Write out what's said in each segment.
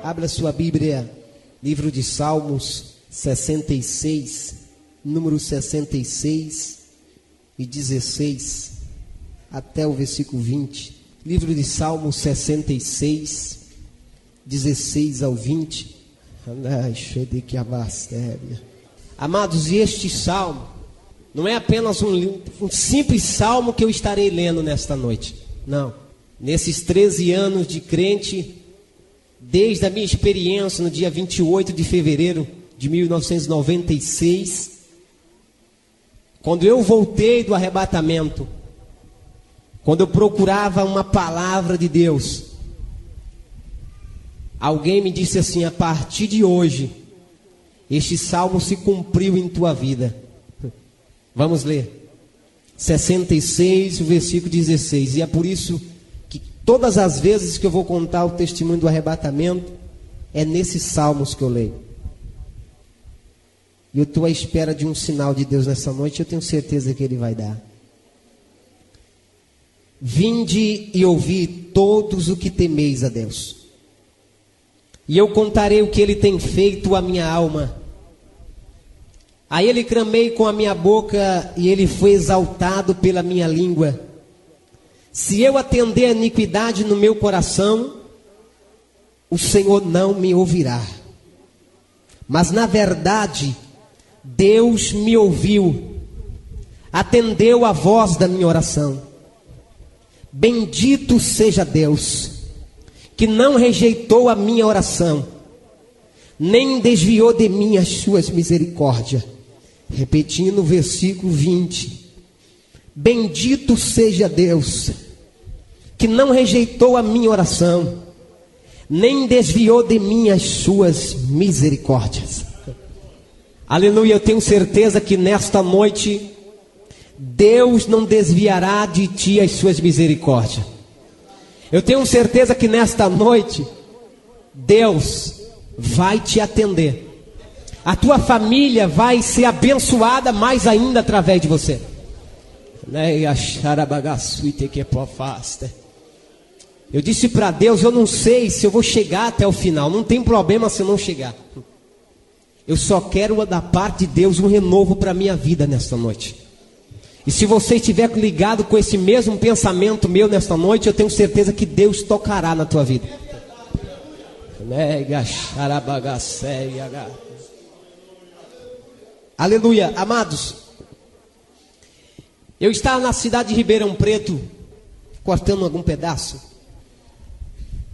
Abra sua Bíblia, livro de Salmos 66, número 66 e 16, até o versículo 20. Livro de Salmos 66, 16 ao 20. Amados, e este salmo não é apenas um simples salmo que eu estarei lendo nesta noite. Não. Nesses 13 anos de crente, desde a minha experiência no dia 28 de fevereiro de 1996, quando eu voltei do arrebatamento, quando eu procurava uma palavra de Deus, alguém me disse assim: a partir de hoje, este salmo se cumpriu em tua vida. Vamos ler 66, o versículo 16. E é por isso que todas as vezes que eu vou contar o testemunho do arrebatamento, é nesses salmos que eu leio. E eu estou à espera de um sinal de Deus nessa noite. Eu tenho certeza que Ele vai dar. Vinde e ouvi todos o que temeis a Deus, e eu contarei o que Ele tem feito à minha alma. A Ele clamei com a minha boca, e Ele foi exaltado pela minha língua. Se eu atender a iniquidade no meu coração, o Senhor não me ouvirá. Mas na verdade, Deus me ouviu, atendeu a voz da minha oração. Bendito seja Deus, que não rejeitou a minha oração, nem desviou de mim as suas misericórdias. Repetindo o versículo 20. Bendito seja Deus, que não rejeitou a minha oração, nem desviou de mim as suas misericórdias. Aleluia, eu tenho certeza que nesta noite, Deus não desviará de ti as suas misericórdias. Eu tenho certeza que nesta noite, Deus vai te atender. A tua família vai ser abençoada mais ainda através de você. Eu disse para Deus: eu não sei se eu vou chegar até o final. Não tem problema se eu não chegar. Eu só quero da parte de Deus um renovo para a minha vida nesta noite. E se você estiver ligado com esse mesmo pensamento meu nesta noite, eu tenho certeza que Deus tocará na tua vida. Aleluia, amados. Eu estava na cidade de Ribeirão Preto, cortando algum pedaço,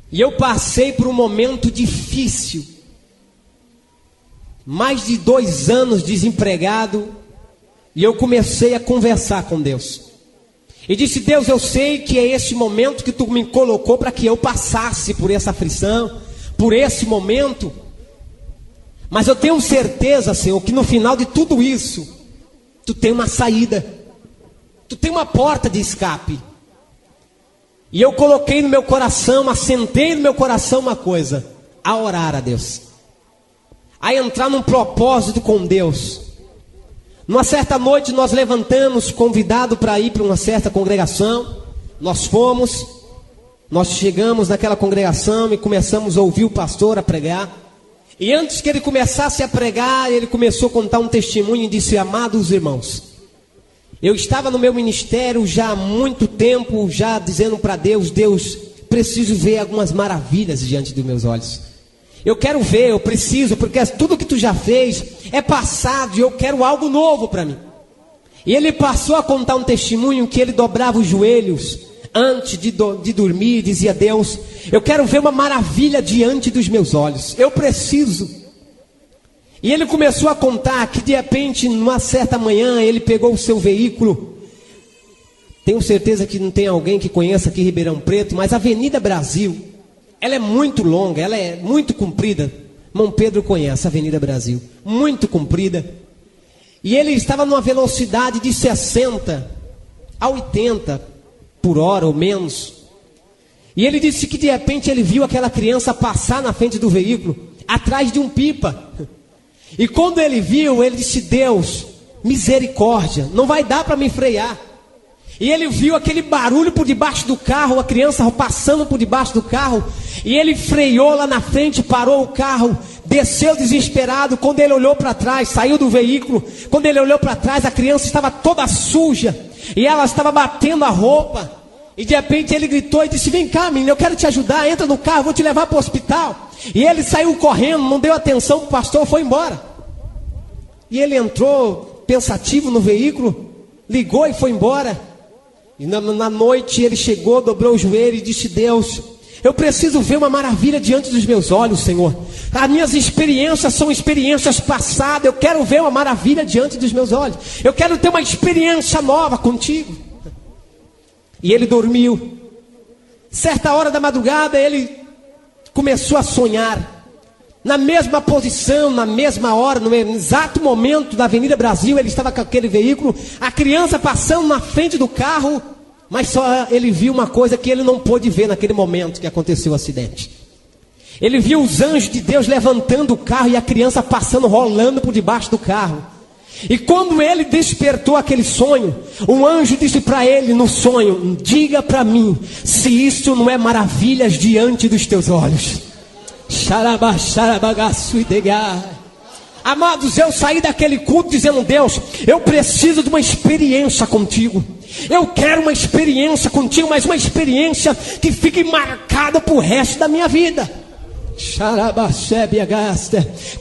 e eu passei por um momento difícil. Mais de 2 anos desempregado. E eu comecei a conversar com Deus. E disse: Deus, eu sei que é esse momento que Tu me colocou para que eu passasse por essa aflição, por esse momento. Mas eu tenho certeza, Senhor, que no final de tudo isso, Tu tem uma saída. Tu tem uma porta de escape. E eu coloquei no meu coração, assentei no meu coração uma coisa: a orar a Deus, a entrar num propósito com Deus. Numa certa noite nós levantamos, convidado para ir para uma certa congregação. Nós fomos, nós chegamos naquela congregação e começamos a ouvir o pastor a pregar. E antes que ele começasse a pregar, ele começou a contar um testemunho e disse: amados irmãos, eu estava no meu ministério já há muito tempo, já dizendo para Deus: Deus, preciso ver algumas maravilhas diante dos meus olhos. Eu quero ver, eu preciso, porque tudo que Tu já fez é passado e eu quero algo novo para mim. E ele passou a contar um testemunho que ele dobrava os joelhos antes de dormir e dizia: Deus, eu quero ver uma maravilha diante dos meus olhos, eu preciso. E ele começou a contar que de repente, numa certa manhã, ele pegou o seu veículo. Tenho certeza que não tem alguém que conheça aqui Ribeirão Preto, mas a Avenida Brasil, ela é muito longa, ela é muito comprida. Irmão Pedro conhece a Avenida Brasil, muito comprida. E ele estava numa velocidade de 60 a 80 por hora ou menos. E ele disse que de repente ele viu aquela criança passar na frente do veículo, atrás de um pipa. E quando ele viu, ele disse: Deus, misericórdia, não vai dar para me frear. E ele viu aquele barulho por debaixo do carro, a criança passando por debaixo do carro. E ele freou lá na frente, parou o carro, desceu desesperado. Quando ele olhou para trás, saiu do veículo. Quando ele olhou para trás, a criança estava toda suja. E ela estava batendo a roupa. E de repente ele gritou e disse: vem cá, menina, eu quero te ajudar, entra no carro, vou te levar para o hospital. E ele saiu correndo, não deu atenção para o pastor, foi embora. E ele entrou pensativo no veículo, ligou e foi embora. E na noite ele chegou, dobrou o joelho e disse: Deus, eu preciso ver uma maravilha diante dos meus olhos, Senhor. As minhas experiências são experiências passadas. Eu quero ver uma maravilha diante dos meus olhos. Eu quero ter uma experiência nova contigo. E ele dormiu. Certa hora da madrugada ele começou a sonhar. Na mesma posição, na mesma hora, no exato momento da Avenida Brasil, ele estava com aquele veículo, a criança passando na frente do carro, mas só ele viu uma coisa que ele não pôde ver naquele momento que aconteceu o acidente. Ele viu os anjos de Deus levantando o carro e a criança passando, rolando por debaixo do carro. E quando ele despertou aquele sonho, um anjo disse para ele no sonho: diga para mim se isso não é maravilhas diante dos teus olhos. Amados, eu saí daquele culto dizendo: Deus, eu preciso de uma experiência contigo. Eu quero uma experiência contigo, mas uma experiência que fique marcada para o resto da minha vida.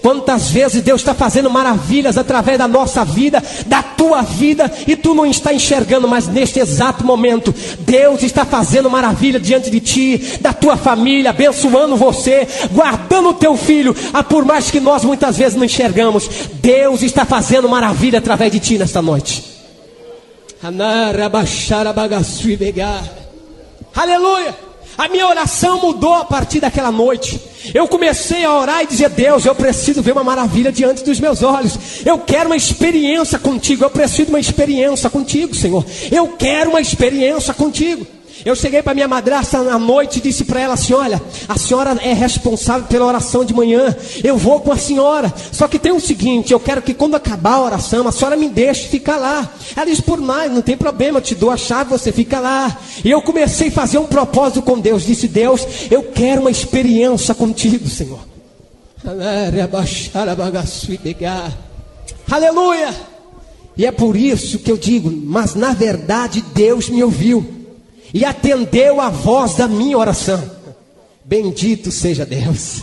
Quantas vezes Deus está fazendo maravilhas através da nossa vida, da tua vida, e tu não está enxergando, mas neste exato momento Deus está fazendo maravilha diante de ti, da tua família, abençoando você, guardando o teu filho. Por mais que nós muitas vezes não enxergamos, Deus está fazendo maravilha através de ti nesta noite. Aleluia! A minha oração mudou a partir daquela noite. Eu comecei a orar e dizer: Deus, eu preciso ver uma maravilha diante dos meus olhos. Eu quero uma experiência contigo. Eu preciso de uma experiência contigo, Senhor. Eu quero uma experiência contigo. Eu cheguei para minha madrasta à noite e disse para ela assim: olha, a senhora é responsável pela oração de manhã, eu vou com a senhora, só que tem o seguinte, eu quero que quando acabar a oração, a senhora me deixe ficar lá. Ela disse: por mais, não tem problema, eu te dou a chave, você fica lá. E eu comecei a fazer um propósito com Deus, disse: Deus, eu quero uma experiência contigo, Senhor. Aleluia! E é por isso que eu digo, mas na verdade Deus me ouviu e atendeu a voz da minha oração. Bendito seja Deus.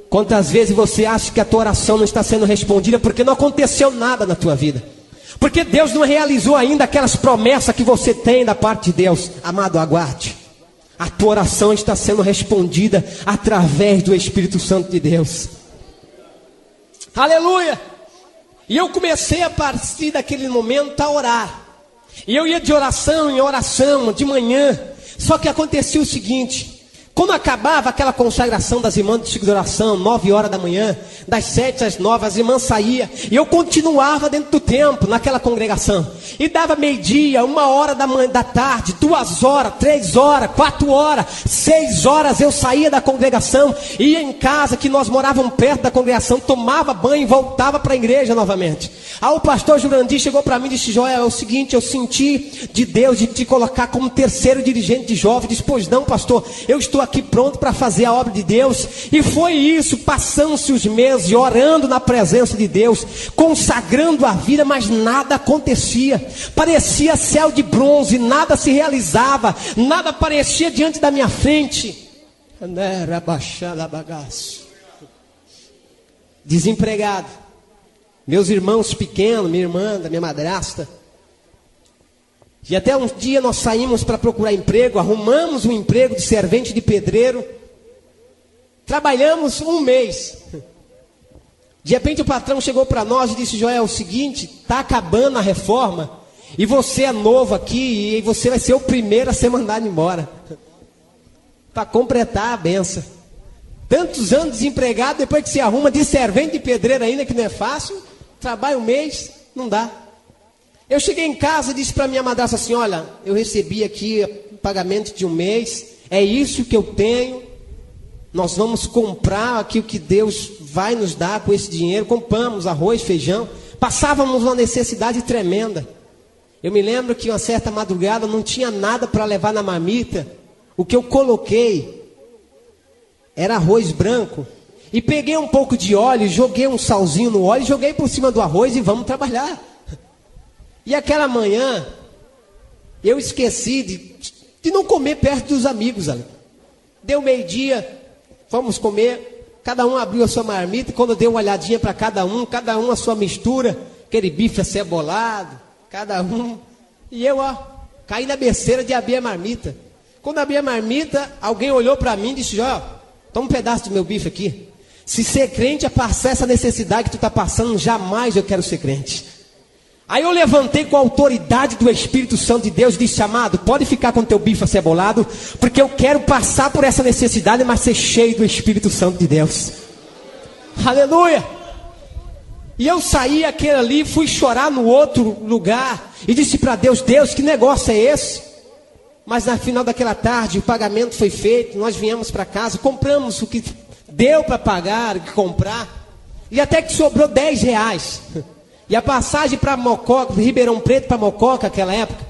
Quantas vezes você acha que a tua oração não está sendo respondida porque não aconteceu nada na tua vida, porque Deus não realizou ainda aquelas promessas que você tem da parte de Deus? Amado, aguarde. A tua oração está sendo respondida através do Espírito Santo de Deus. Aleluia! E eu comecei a partir daquele momento a orar. E eu ia de oração em oração, de manhã. Só que acontecia o seguinte: quando acabava aquela consagração das irmãs de oração, 9 horas da manhã, das 7 às 9, as irmãs saíam, e eu continuava dentro do templo, naquela congregação. E dava meio-dia, 1 hora da tarde, 2 horas, 3 horas, 4 horas, 6 horas, eu saía da congregação, ia em casa, que nós morávamos perto da congregação, tomava banho e voltava para a igreja novamente. Aí o pastor Jurandir chegou para mim e disse: Joel, é o seguinte, eu senti de Deus de te colocar como terceiro dirigente de jovens. Disse: pois não, pastor, eu estou aqui pronto para fazer a obra de Deus. E foi isso, passando-se os meses, orando na presença de Deus, consagrando a vida, mas nada acontecia. Parecia céu de bronze, nada se realizava, nada aparecia diante da minha frente. Desempregado, meus irmãos pequenos, minha irmã, da minha madrasta. E até um dia nós saímos para procurar emprego, arrumamos um emprego de servente de pedreiro, trabalhamos 1 mês. De repente o patrão chegou para nós e disse: Joel, é o seguinte, está acabando a reforma, e você é novo aqui, e você vai ser o primeiro a ser mandado embora, para completar a benção. Tantos anos desempregado, depois que se arruma de servente de pedreiro ainda, que não é fácil, trabalha 1 mês, não dá. Eu cheguei em casa e disse para minha madrasta assim: olha, eu recebi aqui pagamento de 1 mês, é isso que eu tenho, nós vamos comprar aqui o que Deus vai nos dar com esse dinheiro. Compramos arroz, feijão, passávamos uma necessidade tremenda. Eu me lembro que uma certa madrugada não tinha nada para levar na marmita. O que eu coloquei era arroz branco. E peguei um pouco de óleo, joguei um salzinho no óleo, joguei por cima do arroz e vamos trabalhar. E aquela manhã, eu esqueci de não comer perto dos amigos ali. Deu meio-dia, fomos comer, cada um abriu a sua marmita, e quando eu dei uma olhadinha para cada um a sua mistura, aquele bife acebolado, cada um. E eu, caí na besteira de abrir a marmita. Quando abri a marmita, alguém olhou para mim e disse: Joel, toma um pedaço do meu bife aqui. Se ser crente é passar essa necessidade que tu está passando, jamais eu quero ser crente. Aí eu levantei com a autoridade do Espírito Santo de Deus e disse: amado, pode ficar com o teu bife acebolado, porque eu quero passar por essa necessidade, mas ser cheio do Espírito Santo de Deus. Aleluia! E eu saí aquele ali, fui chorar no outro lugar e disse para Deus: Deus, que negócio é esse? Mas no final daquela tarde o pagamento foi feito, nós viemos para casa, compramos o que deu para pagar, o que comprar, e até que sobrou R$10. E a passagem para Mococa, Ribeirão Preto para Mococa, naquela época,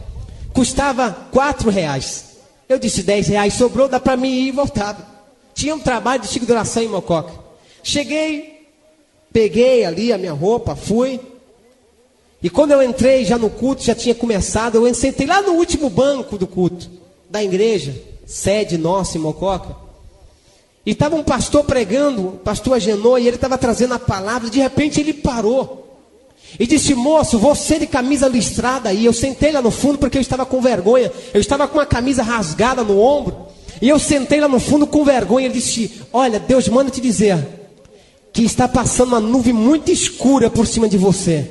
custava R$4. Eu disse: R$10 sobrou, dá para mim ir e voltava. Tinha um trabalho de ciclo de oração em Mococa. Cheguei, peguei ali a minha roupa, fui. E quando eu entrei já no culto, já tinha começado, eu sentei lá no último banco do culto, da igreja, sede nossa em Mococa. E estava um pastor pregando, o pastor Agenor, e ele estava trazendo a palavra, de repente ele parou. E disse: moço, você de camisa listrada aí. Eu sentei lá no fundo porque eu estava com vergonha. Eu estava com a camisa rasgada no ombro. E eu sentei lá no fundo com vergonha. Ele disse: olha, Deus manda te dizer que está passando uma nuvem muito escura por cima de você,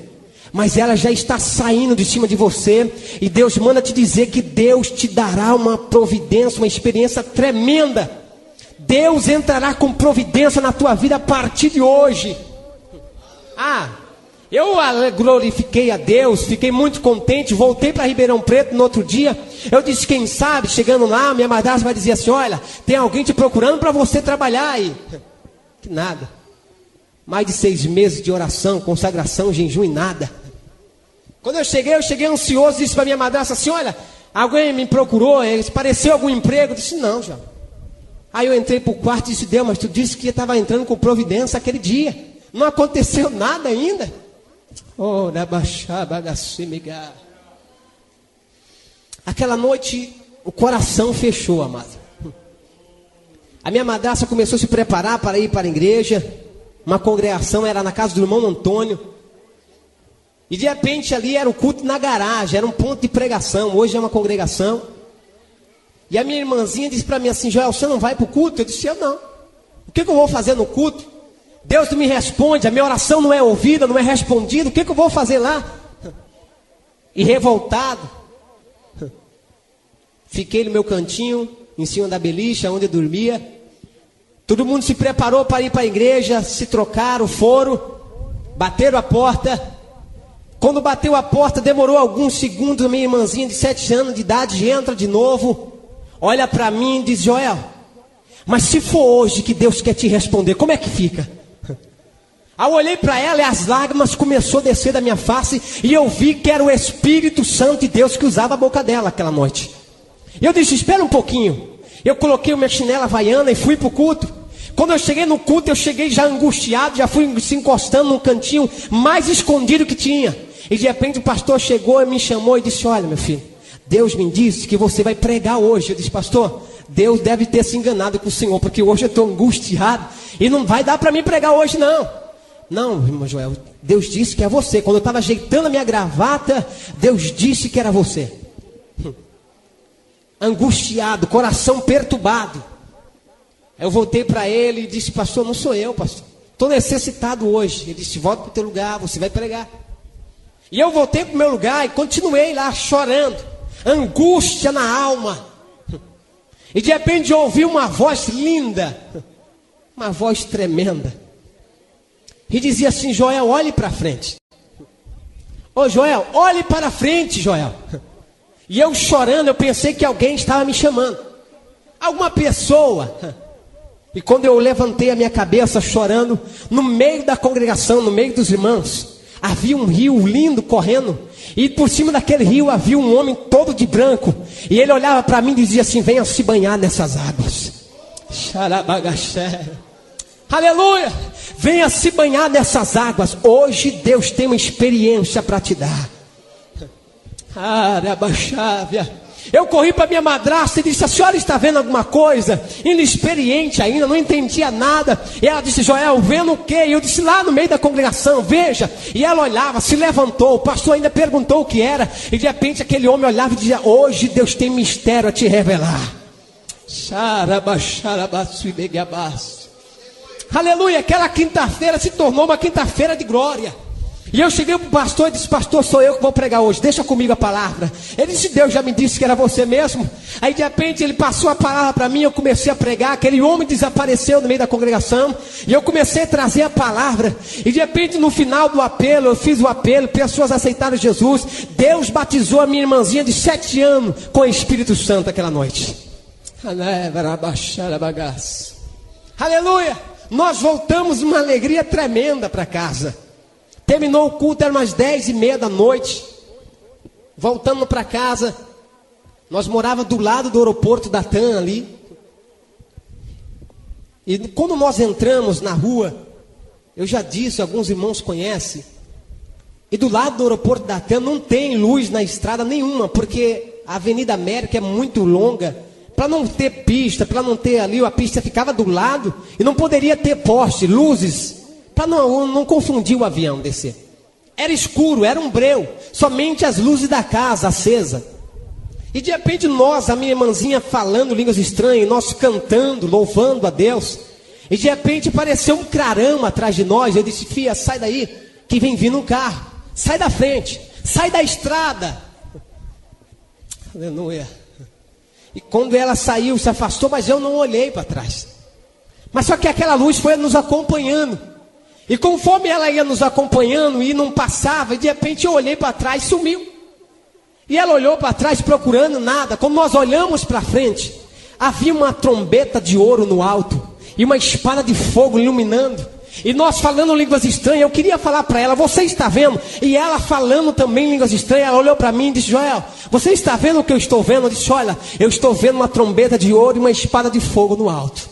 mas ela já está saindo de cima de você. E Deus manda te dizer que Deus te dará uma providência, uma experiência tremenda. Deus entrará com providência na tua vida a partir de hoje. Eu glorifiquei a Deus, fiquei muito contente, voltei para Ribeirão Preto no outro dia. Eu disse: quem sabe, chegando lá, minha madrasta vai dizer assim: olha, tem alguém te procurando para você trabalhar aí. Que nada. Mais de 6 meses de oração, consagração, jejum e nada. Quando eu cheguei ansioso, disse para minha madrasta assim: olha, alguém me procurou, pareceu algum emprego? Eu disse: não, já. Aí eu entrei para o quarto e disse: Deus, mas tu disse que estava entrando com providência aquele dia. Não aconteceu nada ainda. Aquela noite o coração fechou, amado. A minha madrasta começou a se preparar para ir para a igreja. Uma congregação, era na casa do irmão Antônio. E de repente ali era o culto na garagem, era um ponto de pregação. Hoje é uma congregação. E a minha irmãzinha disse para mim assim: Joel, você não vai para o culto? Eu disse: eu não. O que eu vou fazer no culto? Deus não me responde, a minha oração não é ouvida, não é respondida. O que eu vou fazer lá? E revoltado, fiquei no meu cantinho, em cima da beliche, onde eu dormia. Todo mundo se preparou para ir para a igreja, se trocaram, foram, bateram a porta. Quando bateu a porta, demorou alguns segundos, a minha irmãzinha de 7 anos de idade entra de novo, olha para mim e diz: Joel, mas se for hoje que Deus quer te responder, como é que fica? Aí eu olhei para ela e as lágrimas começaram a descer da minha face, e eu vi que era o Espírito Santo de Deus que usava a boca dela aquela noite. E eu disse: espera um pouquinho. Eu coloquei uma chinela havaiana e fui para o culto. Quando eu cheguei no culto, eu cheguei já angustiado, já fui se encostando num cantinho mais escondido que tinha. E de repente o pastor chegou e me chamou e disse: olha, meu filho, Deus me disse que você vai pregar hoje. Eu disse: pastor, Deus deve ter se enganado com o senhor, porque hoje eu estou angustiado e não vai dar para mim pregar hoje não. Não, irmão Joel, Deus disse que é você. Quando eu estava ajeitando a minha gravata, Deus disse que era você. Angustiado, coração perturbado. Eu voltei para ele e disse: pastor, não sou eu, pastor, estou necessitado hoje. Ele disse: volta para o teu lugar, você vai pregar. E eu voltei para o meu lugar e continuei lá chorando, angústia na alma. E de repente eu ouvi uma voz linda, uma voz tremenda, e dizia assim: Joel, olhe para frente. Ô Joel, olhe para frente, Joel. E eu chorando, eu pensei que alguém estava me chamando, alguma pessoa. E quando eu levantei a minha cabeça chorando, no meio da congregação, no meio dos irmãos, havia um rio lindo correndo, e por cima daquele rio havia um homem todo de branco, e ele olhava para mim e dizia assim: venha se banhar nessas águas. Xarabagaxé. Aleluia! Venha se banhar nessas águas. Hoje Deus tem uma experiência para te dar. Arabaxávia. Eu corri para minha madrasta e disse: a senhora está vendo alguma coisa? Inexperiente ainda, não entendia nada. E ela disse: Joel, vendo o quê? E eu disse: lá no meio da congregação, veja. E ela olhava, se levantou, o pastor ainda perguntou o que era. E de repente aquele homem olhava e dizia: hoje Deus tem mistério a te revelar. Aleluia, aquela quinta-feira se tornou uma quinta-feira de glória. E eu cheguei para o pastor e disse: pastor, sou eu que vou pregar hoje, deixa comigo a palavra. Ele disse: Deus já me disse que era você mesmo. Aí de repente ele passou a palavra para mim, eu comecei a pregar. Aquele homem desapareceu no meio da congregação, e eu comecei a trazer a palavra. E de repente no final do apelo, eu fiz o apelo, pessoas aceitaram Jesus. Deus batizou a minha irmãzinha de 7 anos com o Espírito Santo aquela noite. Aleluia. Nós voltamos uma alegria tremenda para casa. Terminou o culto, era umas 10h30 da noite. Voltando para casa. Nós morávamos do lado do aeroporto da TAM ali. E quando nós entramos na rua, eu já disse, alguns irmãos conhecem, e do lado do aeroporto da TAM não tem luz na estrada nenhuma, porque a Avenida América é muito longa. Para não ter pista, para não ter ali, a pista ficava do lado e não poderia ter poste, luzes, para não confundir o avião descer. Era escuro, era um breu, somente as luzes da casa acesa. E de repente nós, a minha irmãzinha falando línguas estranhas, nós cantando, louvando a Deus. E de repente apareceu um caramba atrás de nós. Eu disse: filha, sai daí, que vem vindo um carro. Sai da frente, sai da estrada. Aleluia. E quando ela saiu, se afastou, mas eu não olhei para trás. Mas só que aquela luz foi nos acompanhando. E conforme ela ia nos acompanhando e não passava, e de repente eu olhei para trás e sumiu. E ela olhou para trás procurando nada. Quando nós olhamos para frente, havia uma trombeta de ouro no alto e uma espada de fogo iluminando. E nós falando línguas estranhas, eu queria falar para ela: você está vendo? E ela falando também línguas estranhas, ela olhou para mim e disse: Joel, você está vendo o que eu estou vendo? Eu disse: olha, eu estou vendo uma trombeta de ouro e uma espada de fogo no alto.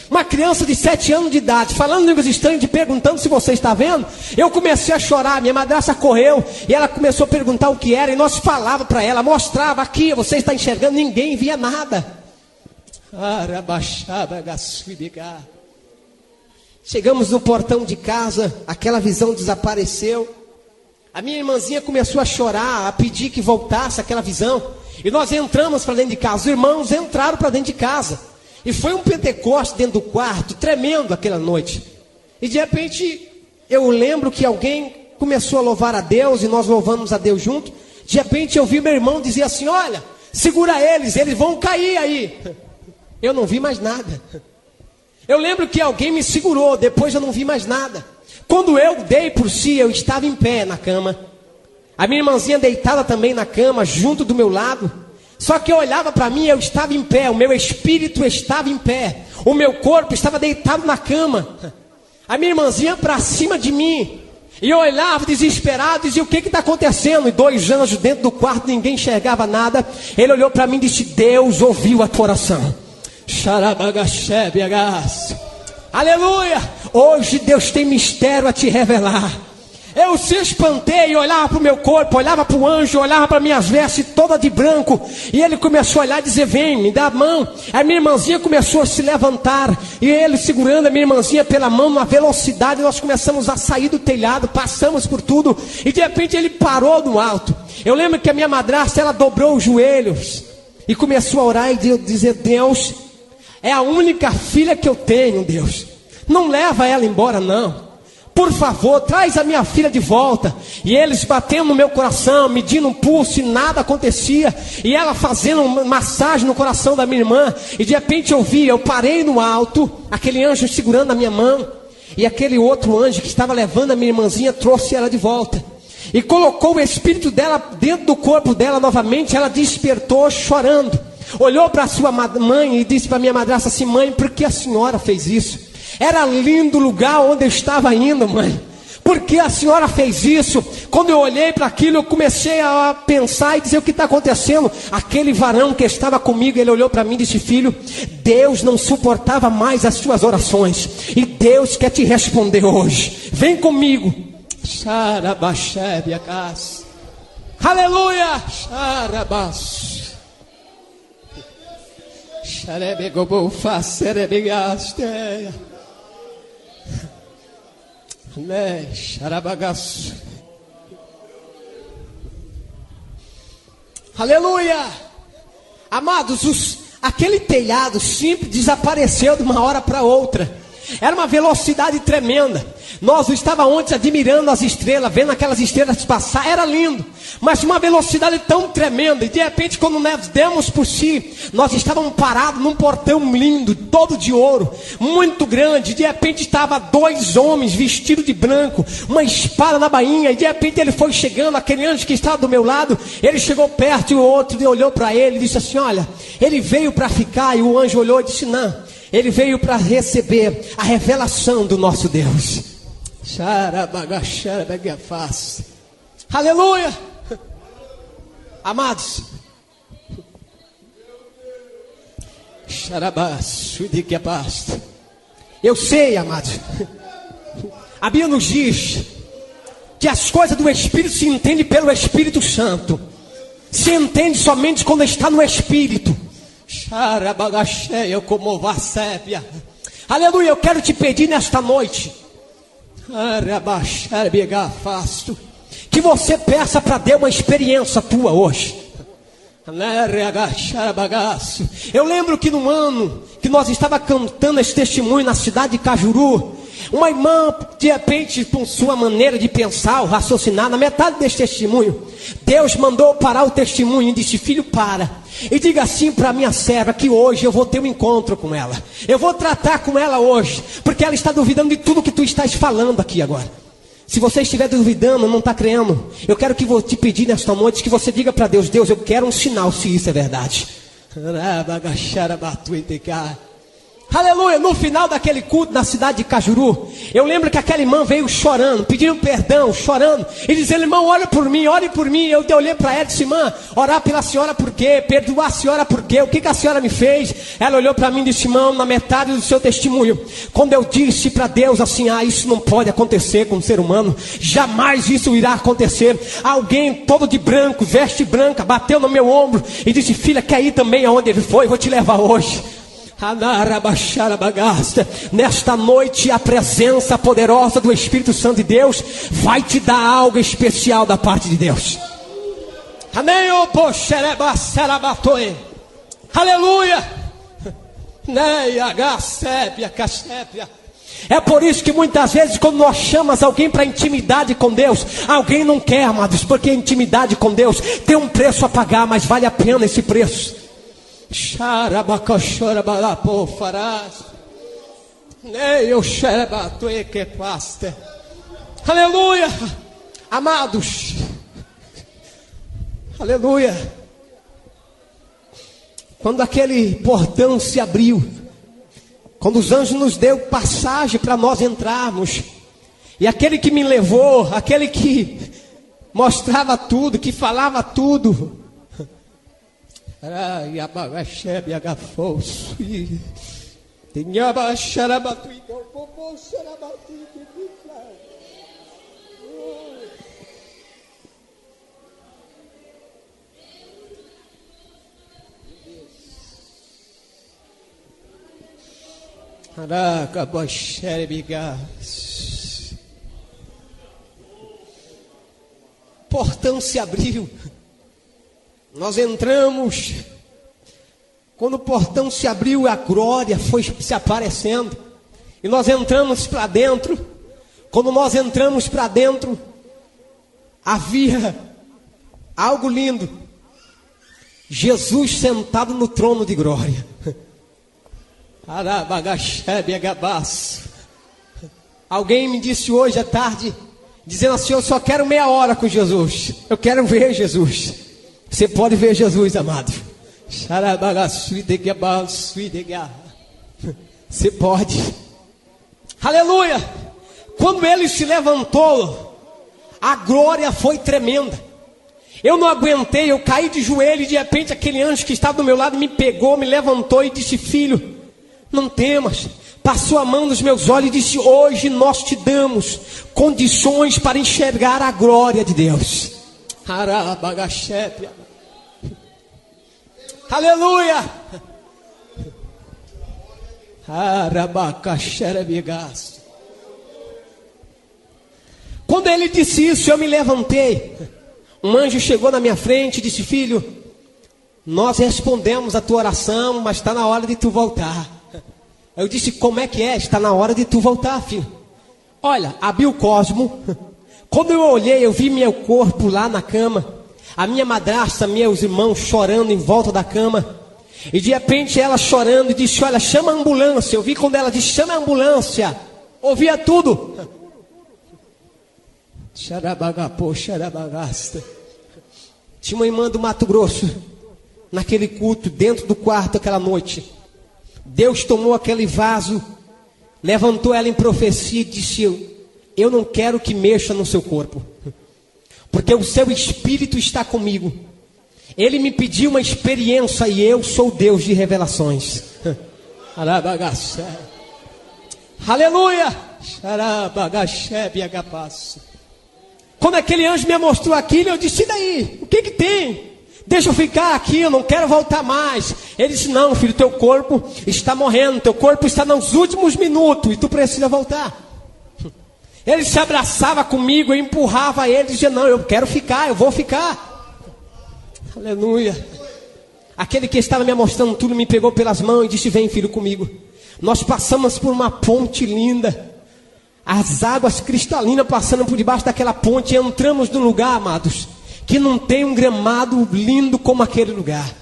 Uma criança de 7 anos de idade, falando línguas estranhas, te perguntando se você está vendo. Eu comecei a chorar, minha madrasta correu, e ela começou a perguntar o que era, e nós falávamos para ela, mostrava aqui, você está enxergando, ninguém via nada. Chegamos no portão de casa, aquela visão desapareceu. A minha irmãzinha começou a chorar, a pedir que voltasse aquela visão. E nós entramos para dentro de casa, os irmãos entraram para dentro de casa. E foi um Pentecoste dentro do quarto, tremendo aquela noite. E de repente, eu lembro que alguém começou a louvar a Deus, e nós louvamos a Deus junto. De repente eu vi meu irmão dizer assim: olha, segura eles vão cair aí. Eu não vi mais nada. Eu lembro que alguém me segurou, depois eu não vi mais nada. Quando eu dei por si, eu estava em pé na cama. A minha irmãzinha deitada também na cama, junto do meu lado. Só que eu olhava para mim, eu estava em pé, o meu espírito estava em pé. O meu corpo estava deitado na cama. A minha irmãzinha para cima de mim. E eu olhava desesperado, dizia: o que está acontecendo? E 2 anjos dentro do quarto, ninguém enxergava nada. Ele olhou para mim e disse: Deus ouviu a tua oração. Aleluia! Hoje Deus tem mistério a te revelar. Eu se espantei e olhava para o meu corpo, olhava para o anjo, olhava para minhas vestes toda de branco. E ele começou a olhar e dizer: vem, me dá a mão. A minha irmãzinha começou a se levantar. E ele segurando a minha irmãzinha pela mão, numa velocidade, nós começamos a sair do telhado, passamos por tudo. E de repente ele parou no alto. Eu lembro que a minha madrasta, ela dobrou os joelhos e começou a orar e dizer: Deus, é a única filha que eu tenho, Deus. Não leva ela embora, não. Por favor, traz a minha filha de volta. E eles batendo no meu coração, medindo um pulso, e nada acontecia. E ela fazendo uma massagem no coração da minha irmã. E de repente eu parei no alto, aquele anjo segurando a minha mão. E aquele outro anjo que estava levando a minha irmãzinha trouxe ela de volta. E colocou o espírito dela dentro do corpo dela novamente. Ela despertou chorando. Olhou para sua mãe e disse para minha madrasta assim: mãe, por que a senhora fez isso? Era lindo o lugar onde eu estava indo, mãe. Por que a senhora fez isso? Quando eu olhei para aquilo, eu comecei a pensar e dizer: o que está acontecendo? Aquele varão que estava comigo, ele olhou para mim e disse: filho, Deus não suportava mais as suas orações, e Deus quer te responder hoje. Vem comigo. Aleluia. Aleluia. Amados, aquele telhado simples desapareceu de uma hora para outra. Era uma velocidade tremenda. Nós estávamos ontem admirando as estrelas, vendo aquelas estrelas passar, era lindo, mas uma velocidade tão tremenda. E de repente, quando nós demos por si, nós estávamos parados num portão lindo, todo de ouro, muito grande. De repente estava 2 homens vestidos de branco, uma espada na bainha. E de repente ele foi chegando, aquele anjo que estava do meu lado, ele chegou perto, e o outro olhou para ele e disse assim: olha, ele veio para ficar. E o anjo olhou e disse: não, ele veio para receber a revelação do nosso Deus. Aleluia. Amados, eu sei, amados, a Bíblia nos diz que as coisas do Espírito se entendem pelo Espírito Santo. Se entende somente quando está no Espírito. Aleluia, eu quero te pedir nesta noite que você peça para Deus uma experiência tua hoje. Eu lembro que no ano que nós estava cantando esse testemunho na cidade de Cajuru, uma irmã, de repente, com sua maneira de pensar ou raciocinar, na metade desse testemunho, Deus mandou parar o testemunho e disse: filho, para e diga assim para minha serva que hoje eu vou ter um encontro com ela. Eu vou tratar com ela hoje, porque ela está duvidando de tudo que tu estás falando aqui agora. Se você estiver duvidando, não está crendo, eu quero que vou te pedir nesta noite que você diga para Deus: Deus, eu quero um sinal se isso é verdade. Aleluia. No final daquele culto na cidade de Cajuru, eu lembro que aquela irmã veio chorando, pedindo perdão, chorando, e dizendo: irmão, ore por mim, ore por mim. Eu olhei para ela e disse: irmã, orar pela senhora por quê? Perdoar a senhora por quê? O que a senhora me fez? Ela olhou para mim e disse: irmão, na metade do seu testemunho, quando eu disse para Deus assim: isso não pode acontecer com um ser humano, jamais isso irá acontecer. Alguém todo de branco, veste branca, bateu no meu ombro e disse: filha, quer ir também aonde ele foi? Vou te levar hoje. Nesta noite a presença poderosa do Espírito Santo de Deus vai te dar algo especial da parte de Deus. Aleluia. É por isso que muitas vezes quando nós chamamos alguém para intimidade com Deus, alguém não quer, amados, porque a intimidade com Deus tem um preço a pagar, mas vale a pena esse preço. Aleluia. Amados, aleluia. Quando aquele portão se abriu, quando os anjos nos deu passagem para nós entrarmos, e aquele que me levou, aquele que mostrava tudo, que falava tudo, portão se abriu. Nós entramos. Quando o portão se abriu, a glória foi se aparecendo. E nós entramos para dentro. Quando nós entramos para dentro, havia algo lindo. Jesus sentado no trono de glória. Alguém me disse hoje à tarde, dizendo assim: eu só quero meia hora com Jesus. Eu quero ver Jesus. Você pode ver Jesus, amado. Você pode. Aleluia! Quando ele se levantou, a glória foi tremenda. Eu não aguentei, eu caí de joelho e de repente aquele anjo que estava do meu lado me pegou, me levantou e disse: filho, não temas. Passou a mão nos meus olhos e disse: hoje nós te damos condições para enxergar a glória de Deus. Aleluia! Quando ele disse isso, eu me levantei. Um anjo chegou na minha frente e disse: filho, nós respondemos a tua oração, mas está na hora de tu voltar. Eu disse: como é que é? Está na hora de tu voltar, filho. Olha, abri o cosmo. Quando eu olhei, eu vi meu corpo lá na cama, a minha madrasta, meus irmãos chorando em volta da cama. E de repente ela chorando e disse: olha, chama a ambulância. Eu vi quando ela disse: chama a ambulância. Ouvia tudo. Xarabagapô, xarabagasta. Tinha uma irmã do Mato Grosso, naquele culto, dentro do quarto aquela noite. Deus tomou aquele vaso, levantou ela em profecia e disse: eu não quero que mexa no seu corpo, porque o seu espírito está comigo. Ele me pediu uma experiência e eu sou Deus de revelações. Aleluia! Quando aquele anjo me mostrou aquilo, eu disse: e daí? O que que tem? Deixa eu ficar aqui, eu não quero voltar mais. Ele disse: não, filho, teu corpo está morrendo, teu corpo está nos últimos minutos e tu precisa voltar. Ele se abraçava comigo, eu empurrava ele e dizia: não, eu quero ficar, eu vou ficar. Aleluia. Aquele que estava me mostrando tudo me pegou pelas mãos e disse: vem, filho, comigo. Nós passamos por uma ponte linda, as águas cristalinas passando por debaixo daquela ponte, e entramos num lugar, amados, que não tem um gramado lindo como aquele lugar.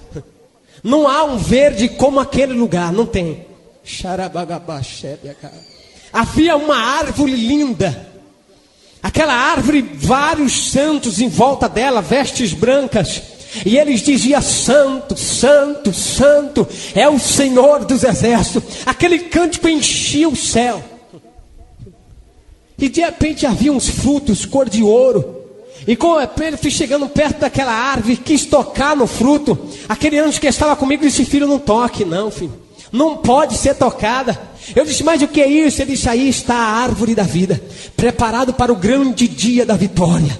Não há um verde como aquele lugar, não tem. Havia uma árvore linda. Aquela árvore, vários santos em volta dela, vestes brancas. E eles diziam: santo, santo, santo é o Senhor dos exércitos. Aquele cântico enchia o céu. E de repente havia uns frutos cor de ouro. E quando eu fui chegando perto daquela árvore, quis tocar no fruto. Aquele anjo que estava comigo disse: filho, não toque não, filho. Não pode ser tocada. Eu disse: mas o que é isso? Ele disse: aí está a árvore da vida, preparado para o grande dia da vitória.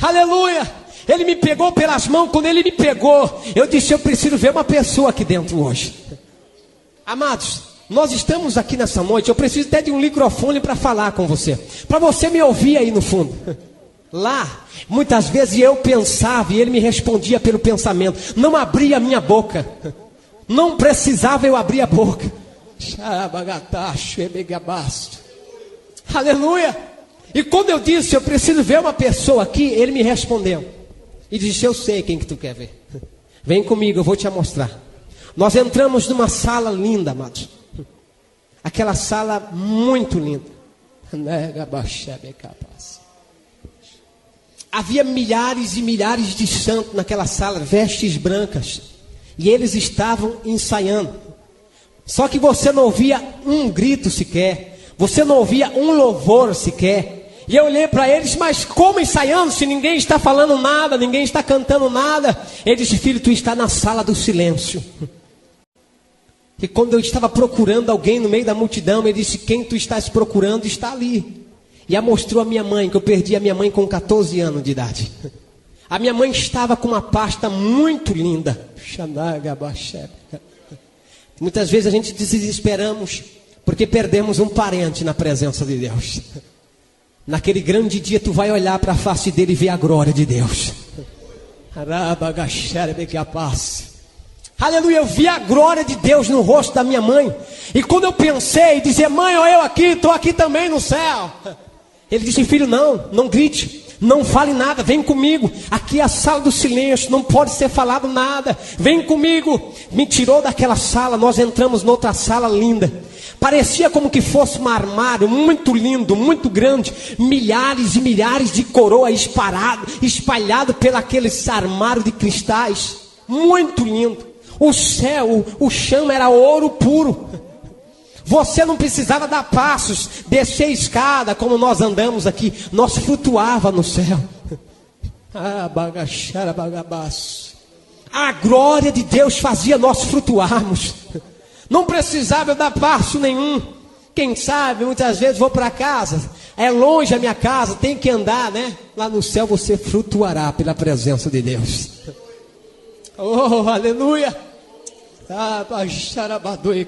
Aleluia. Ele me pegou pelas mãos. Quando ele me pegou, eu disse: eu preciso ver uma pessoa aqui dentro hoje. Amados, nós estamos aqui nessa noite. Eu preciso até de um microfone para falar com você, para você me ouvir aí no fundo. Lá, muitas vezes eu pensava e ele me respondia pelo pensamento. Não abria a minha boca. Não precisava eu abrir a boca. Aleluia. E quando eu disse: eu preciso ver uma pessoa aqui, ele me respondeu e disse: eu sei quem que tu quer ver. Vem comigo, eu vou te mostrar. Nós entramos numa sala linda, amados. Aquela sala muito linda. Havia milhares e milhares de santos naquela sala, vestes brancas. E eles estavam ensaiando. Só que você não ouvia um grito sequer. Você não ouvia um louvor sequer. E eu olhei para eles: mas como ensaiando se ninguém está falando nada, ninguém está cantando nada? Ele disse: filho, tu está na sala do silêncio. E quando eu estava procurando alguém no meio da multidão, ele disse: quem tu estás procurando está ali. E mostrou a minha mãe, que eu perdi a minha mãe com 14 anos de idade. A minha mãe estava com uma pasta muito linda. Muitas vezes a gente desesperamos porque perdemos um parente na presença de Deus. Naquele grande dia tu vai olhar para a face dele e ver a glória de Deus. Aleluia, eu vi a glória de Deus no rosto da minha mãe. E quando eu pensei, dizer: mãe, ó, eu aqui, estou aqui também no céu. Ele disse: filho, não grite, não fale nada, vem comigo. Aqui é a sala do silêncio, não pode ser falado nada. Vem comigo. Me tirou daquela sala, nós entramos noutra sala linda. Parecia como que fosse um armário muito lindo, muito grande. Milhares e milhares de coroas espalhado pelaqueles armários de cristais. Muito lindo. O céu, o chão era ouro puro. Você não precisava dar passos, descer escada como nós andamos aqui. Nós flutuava no céu. Bagachara bagabaço. A glória de Deus fazia nós flutuarmos. Não precisava eu dar passo nenhum. Quem sabe, muitas vezes vou para casa, é longe a minha casa, tem que andar, né? Lá no céu você flutuará pela presença de Deus. Oh, aleluia!